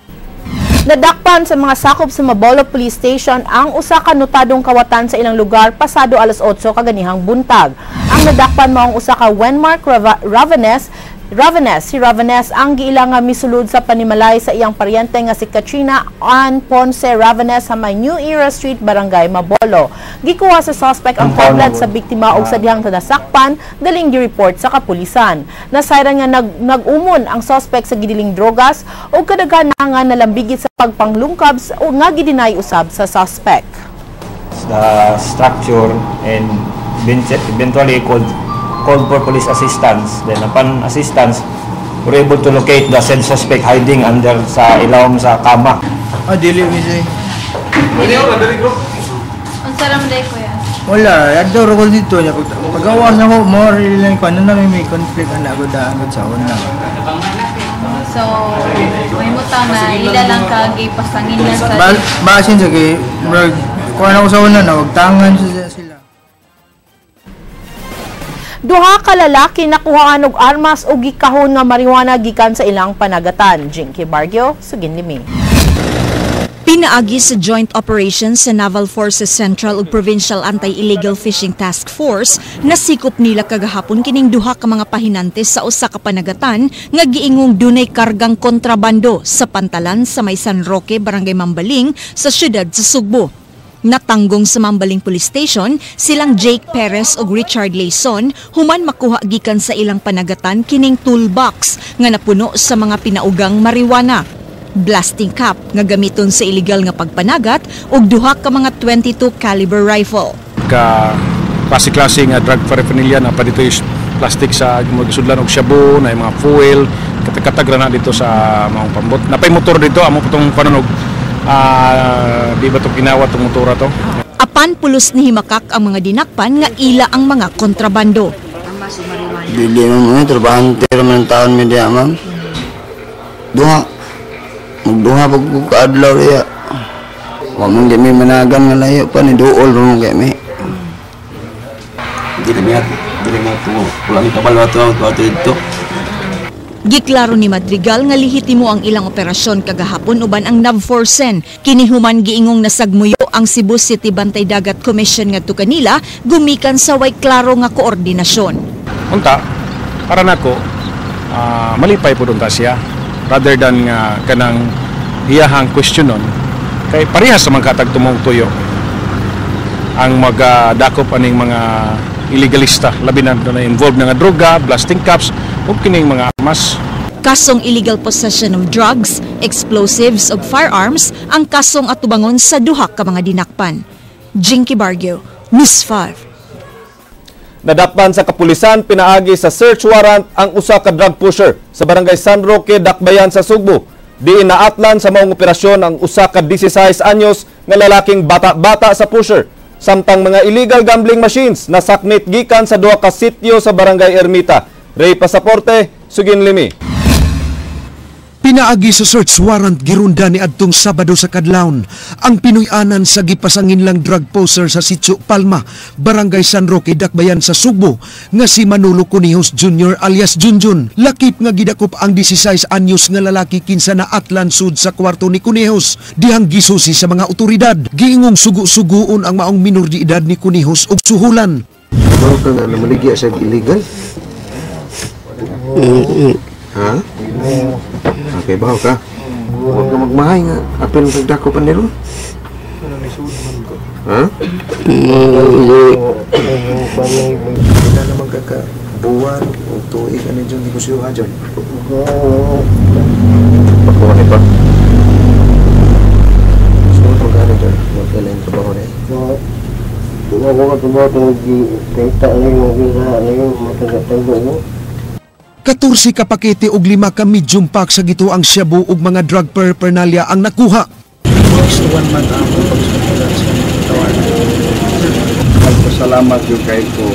[SPEAKER 3] Nadakpan sa mga sakop sa Mabolo Police Station ang usa ka notadong kawatan sa ilang lugar pasado alas 8 kaganihang buntag. Ang nadakpan mao ang usa ka Wenmark Ravenes. Si Ravenes ang giilang nga misulod sa panimalay sa iyang paryente nga si Katrina Ann Ponce Ravenes sa may New Era Street, Barangay Mabolo. Gikuha sa suspect ang tablet sa biktima og sadyang nasakpan, daling gi-report sa kapulisan. Nasayran nga nag-umon ang suspect sa gidiling drogas o kadaghan nga nalambigit sa pagpanglungkab o nga gidinay usab sa suspect.
[SPEAKER 9] The structure and eventually called for police assistance. Then upon assistance, we were able to locate the said suspect hiding under sa ilawom sa kama.
[SPEAKER 12] Dili mi say.
[SPEAKER 7] Ang saram day ko yan.
[SPEAKER 12] Wala, adto ro ko dito nya pagawas na ko more lang ko na may conflict ana ko daangot sa una.
[SPEAKER 7] So, may mutang na ila lang kagi pasangin niya sa
[SPEAKER 12] basin sa kay kuha na ko sa una na wag tangan sila.
[SPEAKER 3] Duha ka lalaki nakuhaan og armas o gikahon nga marijuana gikan sa ilang panagatan. Jinky Bargio, Suginlimi.
[SPEAKER 14] Pinaagi sa joint operations sa Naval Forces Central ug Provincial Anti-Illegal Fishing Task Force, nasikop nila kagahapon kining duha ka mga pahinante sa usa ka panagatan nga giingong dunay kargang kontrabando sa pantalan sa may San Roque, Barangay Mambaling sa siyudad sa Sugbo. Natanggong sa Mambaling Police Station silang Jake Perez ug Richard Layson human makuha gikan sa ilang panagatan kining toolbox nga napuno sa mga pinaugang marijuana, blasting cap nga gamiton sa illegal nga pagpanagat ug duha ka mga 22 caliber rifle.
[SPEAKER 20] Klase-klase nga drug paraphernalia na pa dito is plastic sa magsudlan og shabu na mga fuel katag-katag na dito sa mga pambot. Napay motor dito amo putong pananog. Di ba ito ginawa itong motora to?
[SPEAKER 14] Apan pulos ni himakak ang mga dinakpan nga ila ang mga kontrabando.
[SPEAKER 5] Dili mo trabahante man taon media ma'am. Magduha pag kaadlaw ya. Wa man gami managan nga layo pa ni duol mo gami. Dili mo tumo. Kulang kabalo ato dito.
[SPEAKER 14] Giklaro ni Madrigal nga lihitimo ang ilang operasyon kagahapon uban ang NAVFORCEN. Kinihuman giingong nasagmuyo ang Cebu City Bantay Dagat Commission ngadto kanila gumikan sa way klaro nga koordinasyon.
[SPEAKER 20] Unta, para nako malipay po doon ta siya rather than kanang iyahang questionon kay parehas sa mga katagtumong tuyo ang magdakop aning mga illegalista labi na involved nga droga, blasting caps ug kining mga armas.
[SPEAKER 14] Kasong illegal possession of drugs, explosives ug firearms ang kasong atubangon sa duha ka mga dinakpan. Jinky Bargio, News 5.
[SPEAKER 2] Nadakpan sa kapulisan pinaagi sa search warrant ang usa ka drug pusher sa Barangay San Roque, Dakbayan sa Sugbo. Di inaatlan sa maong operasyon ang usa ka 16 anyos nga lalaking bata-bata sa pusher. Samtang mga illegal gambling machines na sakmit gikan sa duha ka sityo sa Barangay Ermita. Ray Pasaporte, Suginlimi.
[SPEAKER 23] Pinaagi sa search warrant girunda ni adtong Sabado sa Kadlawon ang Pinoy-anan sa gipasangin lang drug poser sa Sitio Palma, Barangay San Roque, Dakbayan sa Sugbo nga si Manolo Conejos Jr. alias Junjun. Lakip nga gidakop ang 16 anyos nga lalaki kinsa na atlan sud sa kwarto ni Conejos dihang gisusi sa mga otoridad. Giingong sugu-suguon ang maong minor de edad ni Conejos og suhulan.
[SPEAKER 10] Ano ka nga namaligya sa illegal? Ha? Okay, bahaw ka. Huwag ka magmahay nga. Apel ang pagdako pa nilo. Ha? Wala naman kakabuwan o tuig ka na dyan. Hindi ko siya dyan. Pakuha ni pa. Saan mo gano'n dyan? Magkala yung trabaho na eh.
[SPEAKER 15] Ako katubaw itong kita ngayon matagatang mo.
[SPEAKER 23] 14 ka pakete og 5 ka medium pack sa gituang shabu ug mga drug paraphernalia ang nakuha.
[SPEAKER 12] 1 month ang pagsusulat sa tawag.
[SPEAKER 15] Nagpasalamat yung kay ko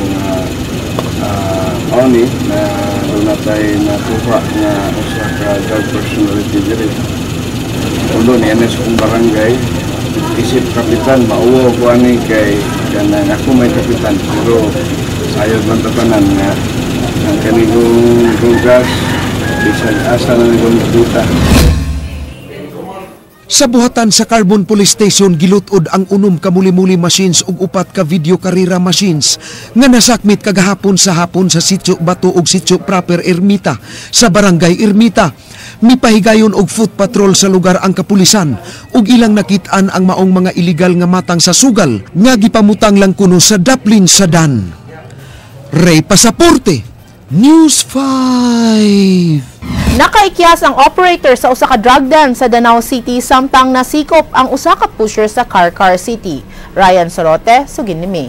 [SPEAKER 15] Oni na doon tayo nakuha na usa ka drug personality diri. Ulo ni Enes kong barangay, isip kapitan, mauwa ko ani kay kanang ako may kapitan, pero sayod man tatanan nga ang kanigong drugas, bisag asa na nagong nakita.
[SPEAKER 23] Sa buhatan sa Carbon Police Station gilutod ang unom ka muli-muli machines ug upat ka video karera machines nga nasakmit kagahapon sa hapon sa Sitio Bato ug Sitio Proper Ermita sa Barangay Ermita. Mipahigayon og foot patrol sa lugar ang kapulisan ug ilang nakit-an ang maong mga illegal nga matang sa sugal nga gipamutang lang kuno sa Daplin Sadan. Ray Pasaporte, News 5.
[SPEAKER 3] Nakaikyas ang operator sa usa ka drug den sa Danao City samtang nasikop ang usa ka pusher sa Carcar City. Ryan Sorote, sugin ni May.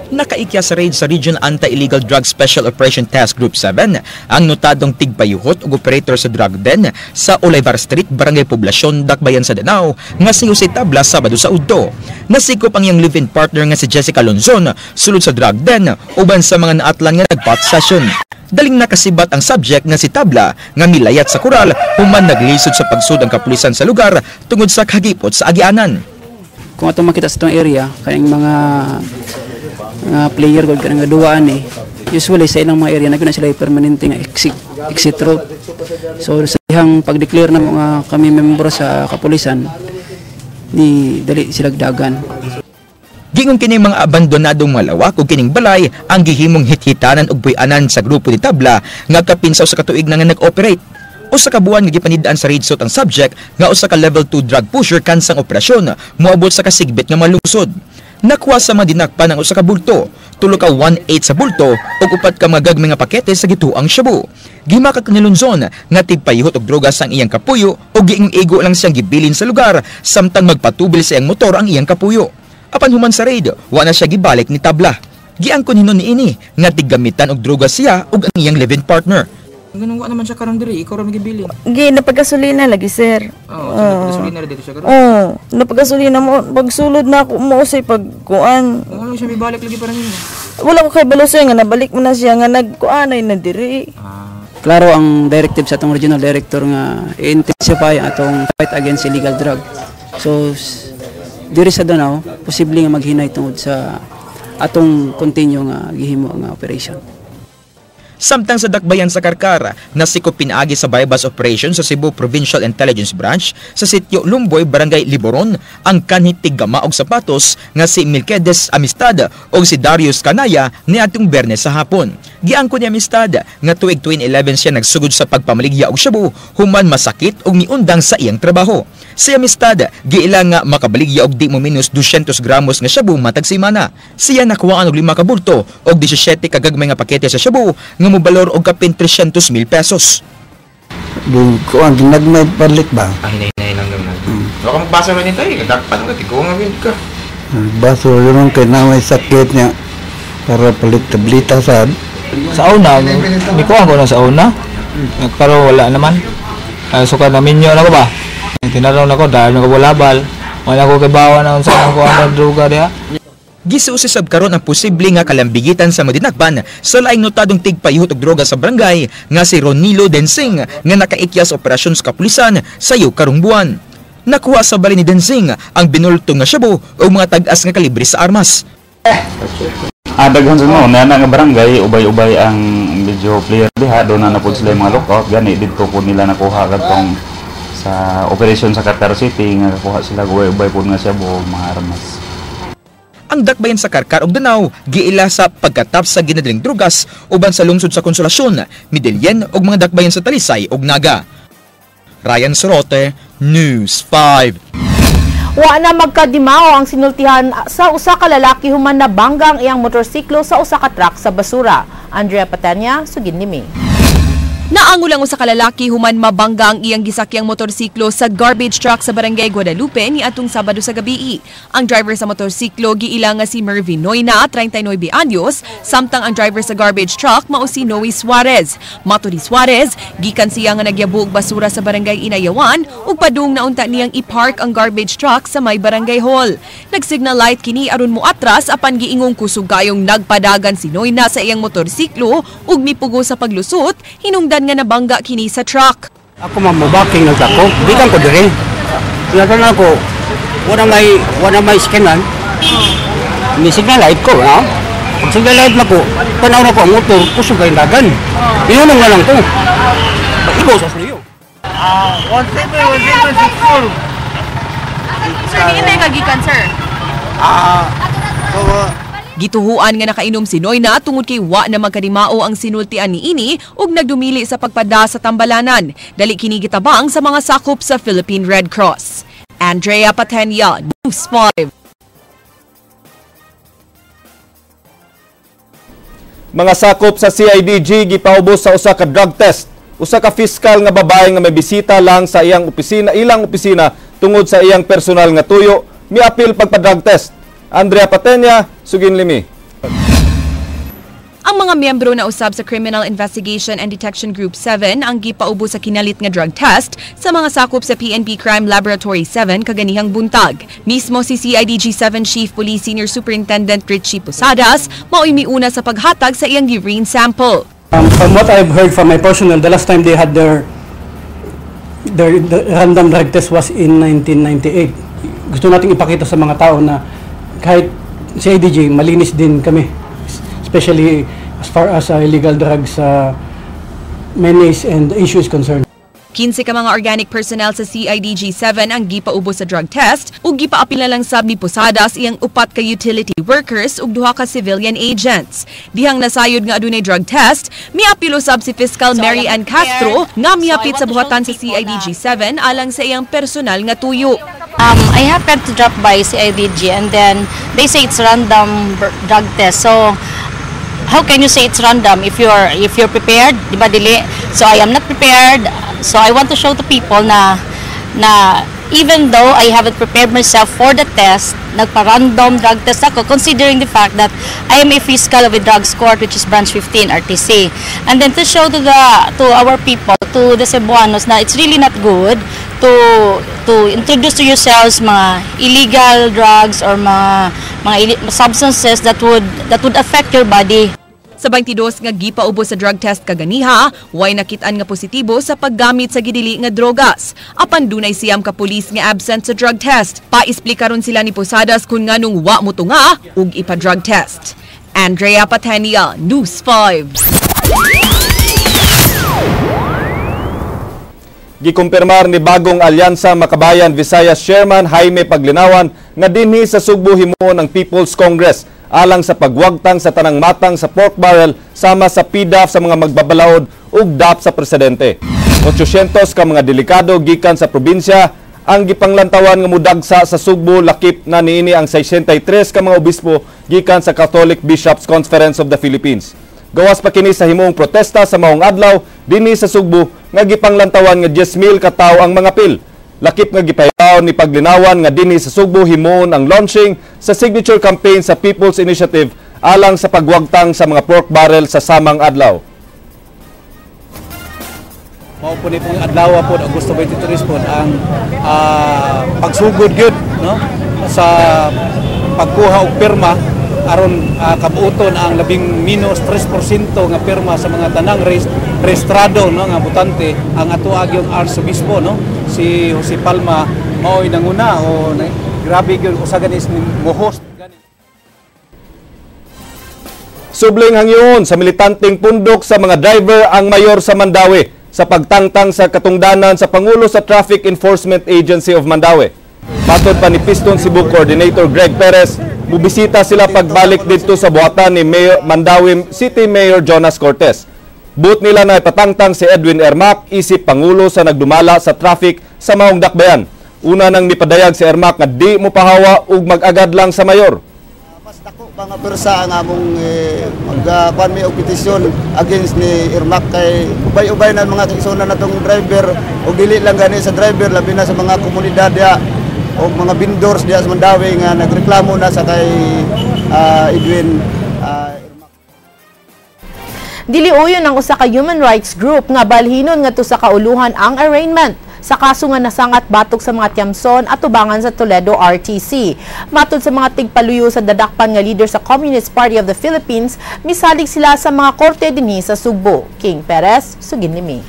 [SPEAKER 4] Nakaikyas raid sa Region Anti-Illegal Drug Special Operation Task Group 7 ang notadong tigpayuhot ug operator sa drug den sa Olivar Street, Barangay Poblasyon, Dakbayan sa Danao nga si Jose Tabla Sabado sa Udto. Nasikop ang iyang live-in partner nga si Jessica Lonzon sulod sa drug den uban sa mga naatlan nga nagpot session. Daling nakasibat ang subject nga si Tabla nga milayat sa koral human naglisod sa pagsud ang kapulisan sa lugar tungod sa kagipot sa agianan.
[SPEAKER 17] Kung atong makita sa itong area, kayang mga player gud kanang duwaan usually sa ilang mga area naguna sila permanente nga exit route. So sa dihang pag-declare na mga kami membro sa kapulisan ni dali sila dagan.
[SPEAKER 4] Gingon kini mga abandonadong malawak ug kining balay ang gihimong hit-hitanan ug puy-anan sa grupo ni Tabla nga kapinsaw sa katuig na nga nag-operate. Usa ka buwan nga gipanid-an sa raid suit ang subject nga usa ka level 2 drug pusher kansang operasyon moabot sa kasigbit nga malungsod. Nakuha sa mga dinakpan ang usa ka bulto, tulo ka 1/8 sa bulto ug upat ka mga gagmay nga pakete sa gituang shabu. Gimakak ni Lonzon nga tigpayuhot og droga sa iyang kapuyo ug giing-igo lang siyang gibilin sa lugar samtang magpatubil sa iyang motor ang iyang kapuyo. Apan human sa raid, wa na siya gibalik ni Tabla. Giangkon hinon niini nga tiggamitan og droga siya ug ang iyang live-in partner.
[SPEAKER 18] Ganun wa naman siya karon diri, ikaw ra magibilin.
[SPEAKER 24] Gi napagasolina lagi sir.
[SPEAKER 18] Napagasolina dito siya karon.
[SPEAKER 24] Napagasolina mo pagsulod na ako mo usay pagkuan.
[SPEAKER 18] Ano siya mibalik lagi para ninyo?
[SPEAKER 24] Wala ko kay balusay nga nabalik mo na siya nga nagkuanay na diri.
[SPEAKER 17] Klaro ang directive sa atong regional director nga i-intensify atong fight against illegal drug. So diri sa Danao, posible nga maghinay tungod sa atong continue nga gihimo nga operation.
[SPEAKER 4] Samtang sa Dakbayan sa Carcar, nasikop pinaagi sa bypass operation sa Cebu Provincial Intelligence Branch sa Sitio Lumboy, Barangay Liboron, ang kanhit tiggama og sapatos nga si Milquedes Amistad o si Darius Canaya ni atong Bernes sa hapon. Giangko ni Amistad nga tuig 2011 siya nagsugod sa pagpamaligya og shabu human masakit og miundang sa iyang trabaho. Si Amistad giila nga makabaligya og di mo minus 200 gramos nga shabu matag semana. Siya nakuhaan og 5 ka bulto og 17 ka gagmay nga pakete sa shabu nga mobalor og kapin 300,000 pesos.
[SPEAKER 8] Ko ang ginagmay balik ba?
[SPEAKER 18] Ang hinay lang naman. Wala ka magbasa rin ito eh. Dakpan ka, ikaw nga win ka.
[SPEAKER 8] Baso rin kay na may sakit niya para palit tablita sad.
[SPEAKER 18] Sa una, may kuha ko na sa una. Pero wala naman. Suka na minyo na ko ba? Tinaraw na ko dahil nakabulabal. Wala ko kibawa na sa kuha na druga diya.
[SPEAKER 4] Gisuusisab karon ang posible nga kalambigitan sa madinakban sa laing notadong tigpayuhot og droga sa barangay nga si Ronilo Densing nga nakaikyas operasyon sa kapulisan sa karong buwan. Nakuha sa bali ni Densing ang binulto nga shabu o mga tag-as nga kalibre sa armas.
[SPEAKER 19] Daghan sa mo na nga barangay ubay-ubay ang video player diha do na napud sila mga lookout gani didto po nila nakuha kadtong sa operation sa Carcar City nga nakuha sila ubay-ubay pud nga shabu mga armas.
[SPEAKER 4] Ang Dakbayan sa Carcar ug Danao giila sa pagkatap sa ginadling drugas uban sa lungsod sa Konsolasyon, Midilyen ug mga dakbayan sa Talisay ug Naga. Ryan Sorote, News 5.
[SPEAKER 3] Wa na magkadimao ang sinultihan sa usa ka lalaki human na banggang iyang motorsiklo sa usa ka truck sa basura. Andrea Patanya, sugin ni May.
[SPEAKER 11] Naango lang usa ka lalaki human mabangga ang iyang gisakyang motorsiklo sa garbage truck sa barangay Guadalupe ni atong Sabado sa gabi. Ang driver sa motorsiklo giilang nga si Mervin Noyna, 39 anyos, samtang ang driver sa garbage truck mao si Noe Suarez. Mato ni Suarez, gikan siya nga nagyabo og basura sa barangay Inayawan ug padung naunta niyang i-park ang garbage truck sa may barangay hall. Nagsignal light kini aron moatras apan giingong kusog kayong nagpadagan si Noyna sa iyang motorsiklo ug mipugo sa paglusot, hinungdan nga nabangga kini sa truck.
[SPEAKER 6] Ako mamubaking nagdako, bilang ko dire. Tinatan ako, wala may scanan. Ni signal light ko, ha? Pag signal light na ko, tanaw na ko ang motor, kusog kayo dagan. Inunong na lang ko. Ibo sa suyo.
[SPEAKER 12] 1764.
[SPEAKER 11] Sir, hindi ka gikan, sir? Gituhuan nga nakainom si Noyna tungod kay wa na magkadimao ang sinultian niini ug nagdumili sa pagpada sa tambalanan. Dali kini gitabang sa mga sakop sa Philippine Red Cross. Andrea Patenya, News 5.
[SPEAKER 2] Mga sakop sa CIDG gipaubos sa usa ka drug test. Usa ka fiskal nga babae nga may bisita lang sa ilang opisina tungod sa iyang personal nga tuyo, miapil pagpa-drug test. Andrea Patenya, Suginlimi.
[SPEAKER 11] Ang mga miyembro na usab sa Criminal Investigation and Detection Group 7 ang gipaubo sa kinalit nga drug test sa mga sakop sa PNP Crime Laboratory 7 kaganihang buntag. Mismo si CIDG 7 Chief Police Senior Superintendent Richie Posadas mao'y miuna sa paghatag sa iyang urine sample.
[SPEAKER 16] From what I've heard from my personnel, the last time they had the random drug test was in 1998. Gusto nating ipakita sa mga tao na kahit sa CIDG, malinis din kami. Especially as far as illegal drugs menace and issue is concerned.
[SPEAKER 11] 15 ka mga organic personnel sa CIDG 7 ang gipaubo sa drug test ug gipaapil na lang sab ni Posadas iyang upat ka utility workers ug duha ka civilian agents. Dihang nasayod nga adunay drug test, miapil usab si Fiscal Mary Ann Castro nga miapit sa buhatan sa CIDG 7 alang sa iyang personal nga tuyo.
[SPEAKER 21] I happened to drop by CIDG and then they say it's random drug test. So how can you say it's random if you're prepared? Di ba dili? So I am not prepared. So I want to show to people na even though I haven't prepared myself for the test, nagpa-random drug test ako considering the fact that I am a fiscal of a drugs court which is branch 15 RTC. And then to show to our people, to the Cebuanos, na it's really not good to introduce to yourselves mga illegal drugs or mga substances that would affect your body.
[SPEAKER 11] Sa 22 nga gipaubo sa drug test kaganiha, way nakit-an nga positibo sa paggamit sa gidili nga drogas. Apan dunay siyam ka pulis nga absent sa drug test. Paisplika ron sila ni Posadas kung nganong wa mo tunga ug ipa-drug test. Andrea Patenya, News 5.
[SPEAKER 2] Gikumpirmar ni bagong Alyansa Makabayan Visayas Chairman Jaime Paglinawan nga dinhi sa Sugbo himuon ang People's Congress alang sa pagwagtang sa tanang matang sa pork barrel sama sa PDAF sa mga magbabalaod ug DAP sa presidente. 800 ka mga delikado gikan sa probinsya ang gipanglantawan nga mudagsa sa Sugbo, lakip na niini ang 63 ka mga obispo gikan sa Catholic Bishops Conference of the Philippines. Gawas pa kini sa himong protesta sa maong adlaw dinhi sa Sugbo nga gipanglantawan nga 10,000 ka tawo ang mga pil. Lakip nga gipayaw ni Paglinawan nga dinhi sa Sugbo himuon ang launching sa signature campaign sa People's Initiative alang sa pagwagtang sa mga pork barrel sa samang adlaw.
[SPEAKER 16] Mao po ni pong adlaw po Agosto 23 po ang pagsugod gyud no sa pagkuha og pirma aron kabuoton ang labing minus 3% nga pirma sa mga tanang rehistrado no nga botante ang atuag yung Arsobispo no si Jose Palma mao'y nanguna o grabe gyud usa ganis ni mo-host.
[SPEAKER 2] Subling hangyon sa militanteng pundok sa mga driver ang mayor sa Mandaue sa pagtangtang sa katungdanan sa Pangulo sa Traffic Enforcement Agency of Mandaue. Matod pa ni Piston Cebu Coordinator Greg Perez, mubisita sila pagbalik dito sa buhatan ni Mandaue City Mayor Jonas Cortez. But nila na ipatangtang si Edwin Ermac, isip Pangulo sa nagdumala sa traffic sa maong dakbayan. Una nang nipadayag si Ermac nga di mo pahawa ug mag-agad lang sa mayor.
[SPEAKER 1] Mga persa nga among magkuan mi og petisyon against ni Irmac kay ubay-ubay na mga kaigsunan natong driver o dili lang gani sa driver labi na sa mga komunidad diha o mga vendors diha sa Mandawi nga nagreklamo na sa kay Edwin
[SPEAKER 3] Dili uyon ang usa ka human rights group nga balhinon ngadto sa kauluhan ang arraignment sa kaso nga nasangat batok sa mga Tiamson at tubangan sa Toledo RTC. Matod sa mga tigpaluyo sa dadakpan nga leader sa Communist Party of the Philippines, misalig sila sa mga korte dinhi sa Sugbo. King Perez, Suginlimi.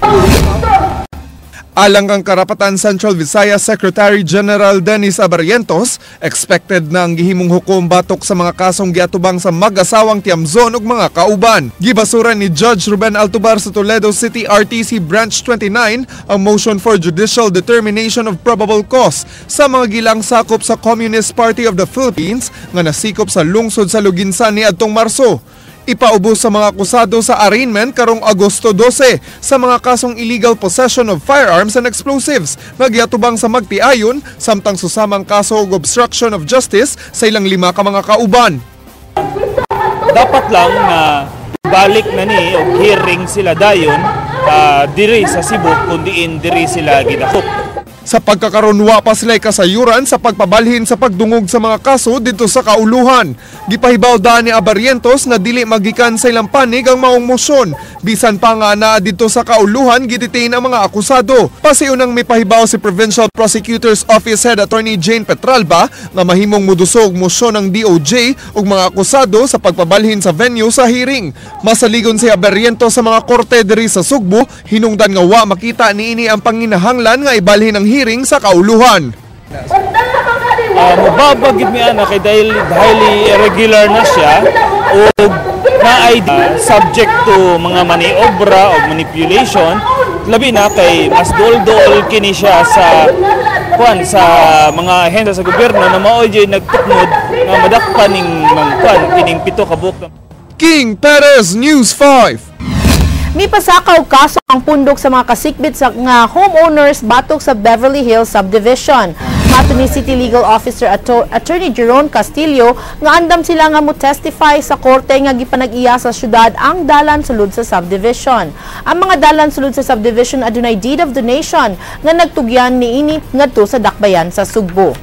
[SPEAKER 9] Alang ang Karapatan Central Visayas Secretary General Dennis Abarrientos, expected na ang gihimong hukom batok sa mga kasong giatubang sa mag-asawang Tiamson ug mga kauban. Gibasuran ni Judge Ruben Altubar sa Toledo City RTC Branch 29 ang motion for judicial determination of probable cause sa mga gilang sakop sa Communist Party of the Philippines nga nasikop sa lungsod sa Luginsan niadtong Marso. Ipaubos sa mga akusado sa arraignment karong Agosto 12 sa mga kasong illegal possession of firearms and explosives nga giatubang sa magtiayon samtang susamang kaso og obstruction of justice sa ilang 5 ka mga kauban.
[SPEAKER 13] Dapat lang na balik na ni og hearing sila dayon diri sa Cebu kundi diri sila gidakop.
[SPEAKER 9] Sa pagkakaroon wa pa sila'y kasayuran sa pagpabalhin sa pagdungog sa mga kaso dito sa kauluhan. Gipahibaw daan ni Abarrientos na dili magikan sa ilang panig ang maong mosyon. Bisan pa nga na dito sa kauluhan gidetain ang mga akusado. Pasiunang may pahibaw si Provincial Prosecutor's Office Head Attorney Jane Petralba na mahimong mudusog mosyon ng DOJ ug mga akusado sa pagpabalhin sa venue sa hearing. Masaligon si Abarrientos sa mga korte diri sa Sugbo, hinungdan nga wa makita niini ang panginahanglan nga ibalhin ang hearing sa kauluhan.
[SPEAKER 13] Mababagid mi ana kay dahil highly irregular na siya o na ay subject to mga maniobra o manipulation, labi na kay mas dol-dol kini siya sa mga ahensya sa gobyerno na maoy nagtuknod nga madakpan ning kining 7 ka buok.
[SPEAKER 9] King Perez, News 5.
[SPEAKER 3] May pasakaw kaso ang pundok sa mga kasikbit sa nga homeowners batok sa Beverly Hills Subdivision. Mato ni City Legal Officer Attorney Jeron Castillo nga andam sila nga mo testify sa korte nga gipanag-iya sa syudad ang dalan sulod sa subdivision. Ang mga dalan sulod sa subdivision adunay deed of donation nga nagtugyan niini ngadto sa dakbayan sa Sugbo.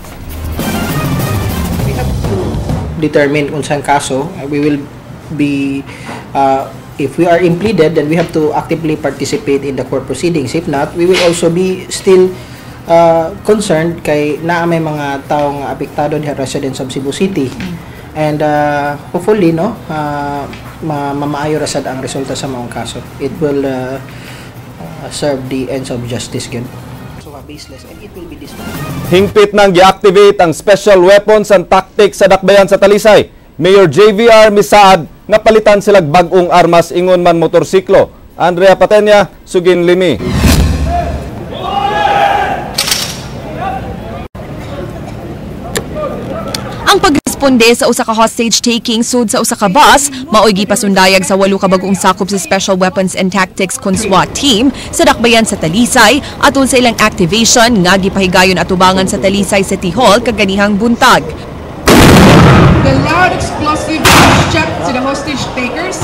[SPEAKER 22] Determine kung saan kaso, we will be if we are impleaded, then we have to actively participate in the court proceedings. If not, we will also be still concerned kay naa may mga taong apektado diha residents of Cebu City. And hopefully mamaayo rasad ang resulta sa mga kaso. It will serve the ends of justice again. So baseless and it will be dismissed.
[SPEAKER 2] Hingpit nang gi-activate ang special weapons and tactics sa dakbayan sa Talisay. Mayor JVR Misaad nga palitan sila bag-ong armas ingon man motorsiklo. Andrea Patenya, Suginlimi.
[SPEAKER 11] Ang pagresponde sa usa ka hostage taking sud sa usa ka bus maoy gipasundayag sa 8 ka bag-ong sakop sa Special Weapons and Tactics kon SWAT team sa dakbayan sa Talisay atol sa ilang activation nga gipahigayon atubangan sa Talisay City Hall kaganihang buntag.
[SPEAKER 25] The loud explosive shot to the hostage takers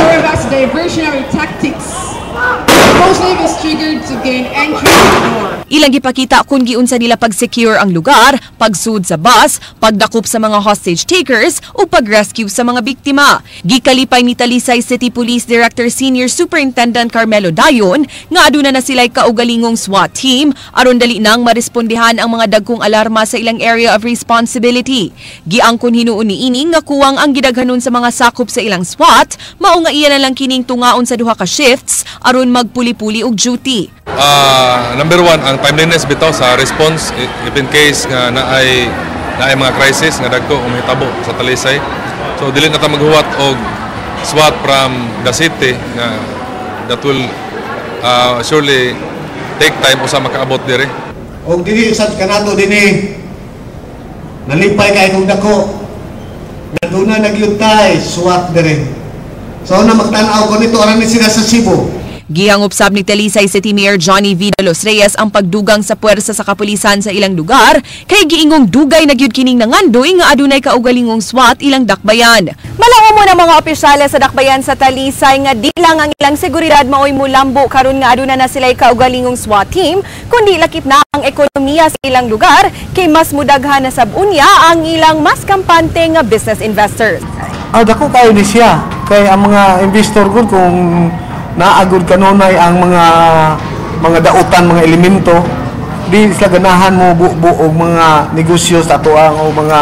[SPEAKER 25] serve as diversionary tactics. Explosive is triggered to gain entry to the door.
[SPEAKER 11] Ilang gipakita kung giunsa nila pag-secure ang lugar, pagsud sa bus, pagdakop sa mga hostage takers o pag-rescue sa mga biktima. Gikalipay ni Talisay City Police Director Senior Superintendent Carmelo Dayon nga aduna na sila'y kaugalingong SWAT team aron dali nang marespondihan ang mga dagkong alarma sa ilang area of responsibility. Giangkon hinuon niini nga kuwang ang gidaghanon sa mga sakop sa ilang SWAT, mao nga iya na lang kining tungaon sa duha ka shifts aron magpuli-puli og duty.
[SPEAKER 26] Number 1, ang timeliness bitaw sa response if in case nga naay mga crisis nga dagko umhitabo sa Talisay. So dili na ta maghuwat og SWAT from the city nga that will surely take time usa makaabot dire.
[SPEAKER 27] Og dili sad kanato dinhi nalipay kay kung dako. Naduna nagyutay SWAT dire. So na magtan-aw ko nito aran ni sila sa Cebu.
[SPEAKER 11] Gihangup sab ni Talisay City Mayor Johnny V. De Los Reyes ang pagdugang sa puwersa sa kapulisan sa ilang lugar kay giingong dugay na gyud kining nangandoy nga adunay kaugalingong SWAT ilang dakbayan.
[SPEAKER 5] Malango mo na mga opisyales sa dakbayan sa Talisay nga di lang ang ilang seguridad maoy mulambo karon nga aduna na sila'y kaugalingong SWAT team kundi lakip na ang ekonomiya sa ilang lugar kay mas mudaghan na sab-unya ang ilang mas kampante nga business investors.
[SPEAKER 7] Dako kayo ni siya kay ang mga investor gud kung naagod kanunay ang mga dautan, mga elemento di sila ganahan mo buog mga negosyo sa ato ang o mga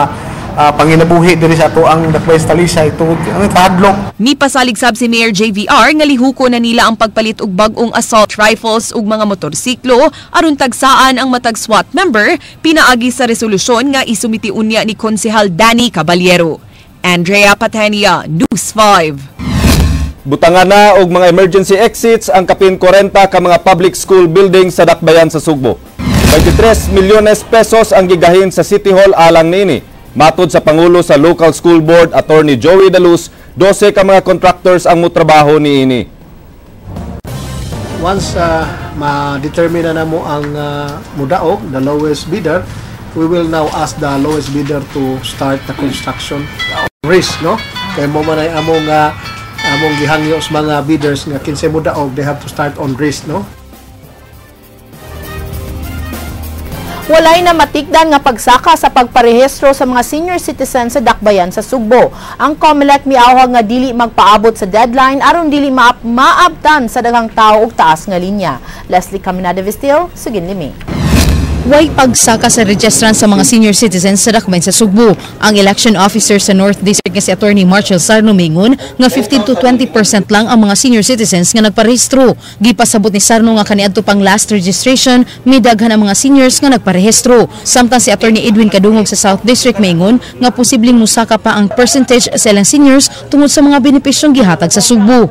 [SPEAKER 7] panginabuhi diri sa ato ang dakbay sa Talisay tungod ang kahadlok.
[SPEAKER 11] Mipasalig sab si Mayor JVR nga lihuko na nila ang pagpalit og bag-ong assault rifles ug mga motorsiklo aron tagsaan ang matag SWAT member pinaagi sa resolusyon nga isumiti unya ni Konsehal Danny Caballero. Andrea Patania, News 5.
[SPEAKER 2] Butangan na og mga emergency exits ang kapin 40 ka mga public school building sa dakbayan sa Sugbo. 23 milyones pesos ang gigahin sa City Hall alang nini. Matod sa Pangulo sa Local School Board, Attorney Joey Daluz, 12 ka mga contractors ang mutrabaho niini.
[SPEAKER 27] Once ma-determine na mo ang mudaog, the lowest bidder, we will now ask the lowest bidder to start the construction risk, no? Kaya mo man ay among gihangyo sa mga bidders nga kinsa mudaog, they have to start on risk, no?
[SPEAKER 3] Walay na matikdan nga pagsaka sa pagparehistro sa mga senior citizens sa dakbayan sa Sugbo. Ang COMELEC miawhag nga dili magpaabot sa deadline aron dili maabtan sa daghang tawo og taas nga linya. Leslie Caminada Vistil, Sugin Limi.
[SPEAKER 10] Way pagsaka sa registran sa mga senior citizens sa dakbayan sa Sugbo. Ang election officer sa North District nga si Attorney Marshall Sarno mingon nga 15 to 20% lang ang mga senior citizens nga nagparehistro. Gipasabot ni Sarno nga kaniadto pang last registration, may daghan ang mga seniors nga nagparehistro. Samtang si Attorney Edwin Kadungog sa South District mingon nga posibleng musaka pa ang percentage sa ilang seniors tungod sa mga benepisyong gihatag sa Sugbo.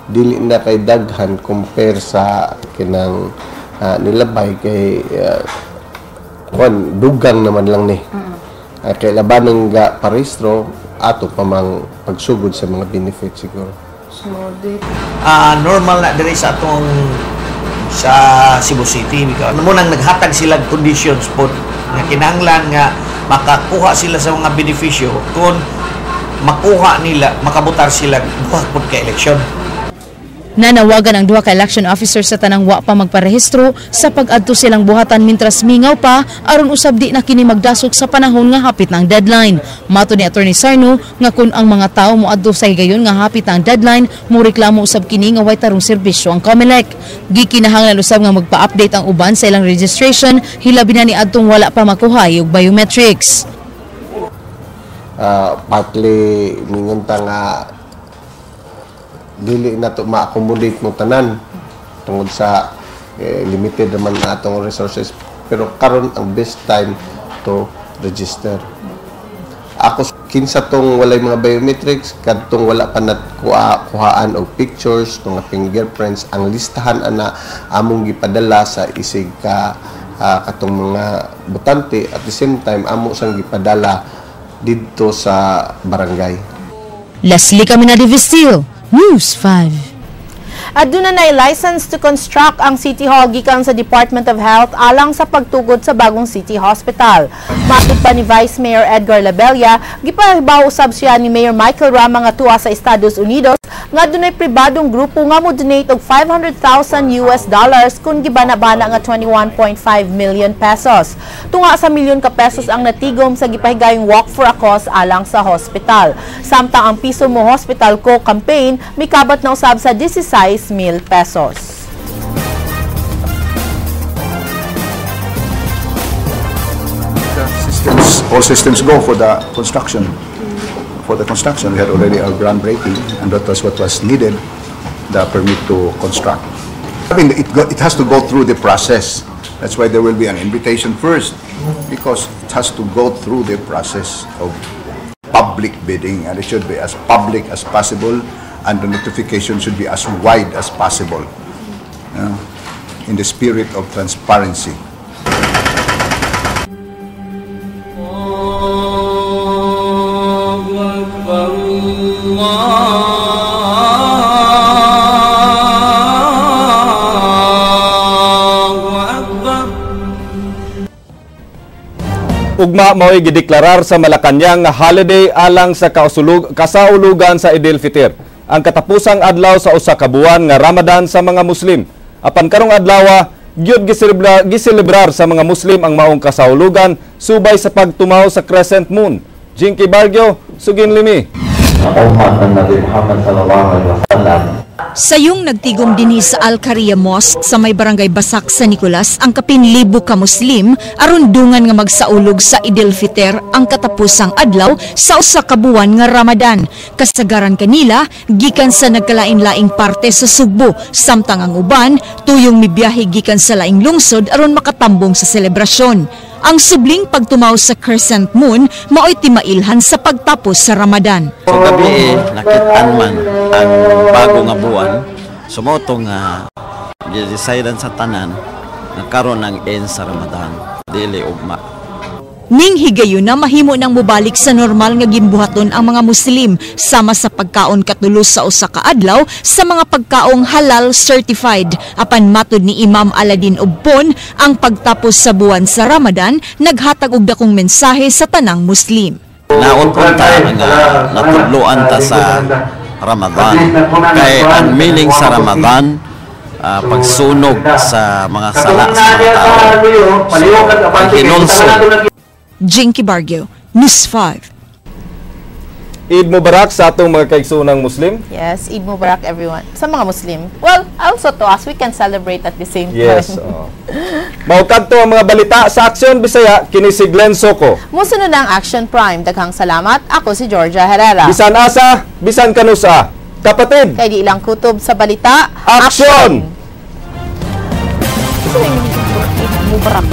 [SPEAKER 14] Dili na kay daghan compare sa kinang nilabay kay dugang naman lang ni. Kay laban ng parehistro ato pa mang pagsugod sa mga benefits siguro.
[SPEAKER 15] Normal na diri sa atong sa Cebu City mo nang naghatag sila conditions po nga kinahanglan nga makakuha sila sa mga benepisyo kung makuha nila makabutar sila buhat pod ka eleksyon.
[SPEAKER 10] Nanawagan ang duha ka election officers sa tanang wa pa magparehistro sa pag-adto silang buhatan mintras mingaw pa aron usab di na kini magdasok sa panahon nga hapit ng deadline. Mato ni Attorney Sarno nga kun ang mga tawo moadto sa higayon nga hapit ang deadline, mo reklamo usab kini nga way tarong serbisyo ang COMELEC. Gikinahanglan usab nga magpa-update ang uban sa ilang registration hilabi na ni adtong wala pa makuha og biometrics.
[SPEAKER 14] Partly mingon ta nga dili na to ma-accommodate mo tanan tungod sa limited naman na atong resources, pero karon ang best time to register. Ako kinsa tong walay mga biometrics kadtong wala pa nat kuhaan og pictures tong fingerprints, ang listahan ana among gipadala sa isig ka katong mga botante, at the same time amo sang gipadala didto sa barangay.
[SPEAKER 10] Leslie Caminada Vistil, News 5.
[SPEAKER 3] Aduna na license to construct ang City Hall gikan sa Department of Health alang sa pagtugod sa bagong City Hospital. Matod pa ni Vice Mayor Edgar Labella, gipahibaw usab siya ni Mayor Michael Rama nga tuwa sa Estados Unidos nga dunay pribadong grupo nga mo donate og $500,000 kung gibana-bana nga 21.5 million pesos. Tunga sa milyon ka pesos ang natigom sa gipahigayong Walk for a Cause alang sa hospital. Samtang ang Piso Mo Hospital Ko campaign mikabat na usab sa 16 mil pesos.
[SPEAKER 20] All systems go for the construction. For the construction, we had already our groundbreaking, and that was what was needed, the permit to construct. I mean, it has to go through the process. That's why there will be an invitation first, because it has to go through the process of public bidding, and it should be as public as possible, and the notification should be as wide as possible, in the spirit of transparency.
[SPEAKER 23] Allah
[SPEAKER 2] ugma mao'y gideklarar sa Malacañang nga holiday alang sa kasaulugan sa Eid al-Fitr. Ang katapusang adlaw sa usa ka buwan nga Ramadan sa mga Muslim. Apan karong adlaw gyud giselebrar sa mga Muslim ang maong kasaulugan subay sa pagtumaw sa crescent moon. Jinky Bargyo, Sugin Limi.
[SPEAKER 10] Sayong nagtigom dinhi sa Al-Qaria Mosque sa may barangay Basak sa Nicolas ang kapinlibo ka Muslim aron dungan nga magsaulog sa Eid al-Fitr ang katapusang adlaw sa usa ka buwan nga Ramadan. Kasagaran kanila gikan sa nagkalain-laing parte sa Sugbo samtang ang uban tuyong mibiyahe gikan sa laing lungsod aron makatambong sa selebrasyon. Ang subling pagtumaw sa crescent moon mao'y timailhan sa pagtapos sa Ramadan.
[SPEAKER 4] So gabi nakitaan man ang bago nga buwan, sumoto nga decidean sa tanan nagkaroon ng end sa Ramadan, dili ugma.
[SPEAKER 10] Ning higayon na mahimo nang mubalik sa normal nga ginbuhaton ang mga Muslim sama sa pagkaon katulos sa usa ka adlaw sa mga pagkaong halal certified. Apan matud ni Imam Aladdin Ubpon, ang pagtapos sa buwan sa Ramadan naghatag og dakong mensahe sa tanang Muslim.
[SPEAKER 4] Naunta nga natudloan ta sa Ramadan kay ang meaning sa Ramadan pagsunog sa mga sala sa mga tao. So, paghinulsog.
[SPEAKER 10] Jinky Bargyo, News 5.
[SPEAKER 2] Eid Mubarak sa atong mga kaigsoonang Muslim.
[SPEAKER 3] Yes, Eid Mubarak everyone. Sa mga Muslim. Well, also to us, we can celebrate at the same time.
[SPEAKER 2] Yes. Maukadto ang mga balita sa Aksyon Bisaya, kini si Glenn Soco.
[SPEAKER 3] Musunod ang Action Prime. Daghang salamat. Ako si Georgia Herrera.
[SPEAKER 2] Bisan asa, bisan kanusa. Kapatid.
[SPEAKER 3] Kay di ilang kutob sa balita.
[SPEAKER 2] Aksyon!
[SPEAKER 3] Eid Mubarak.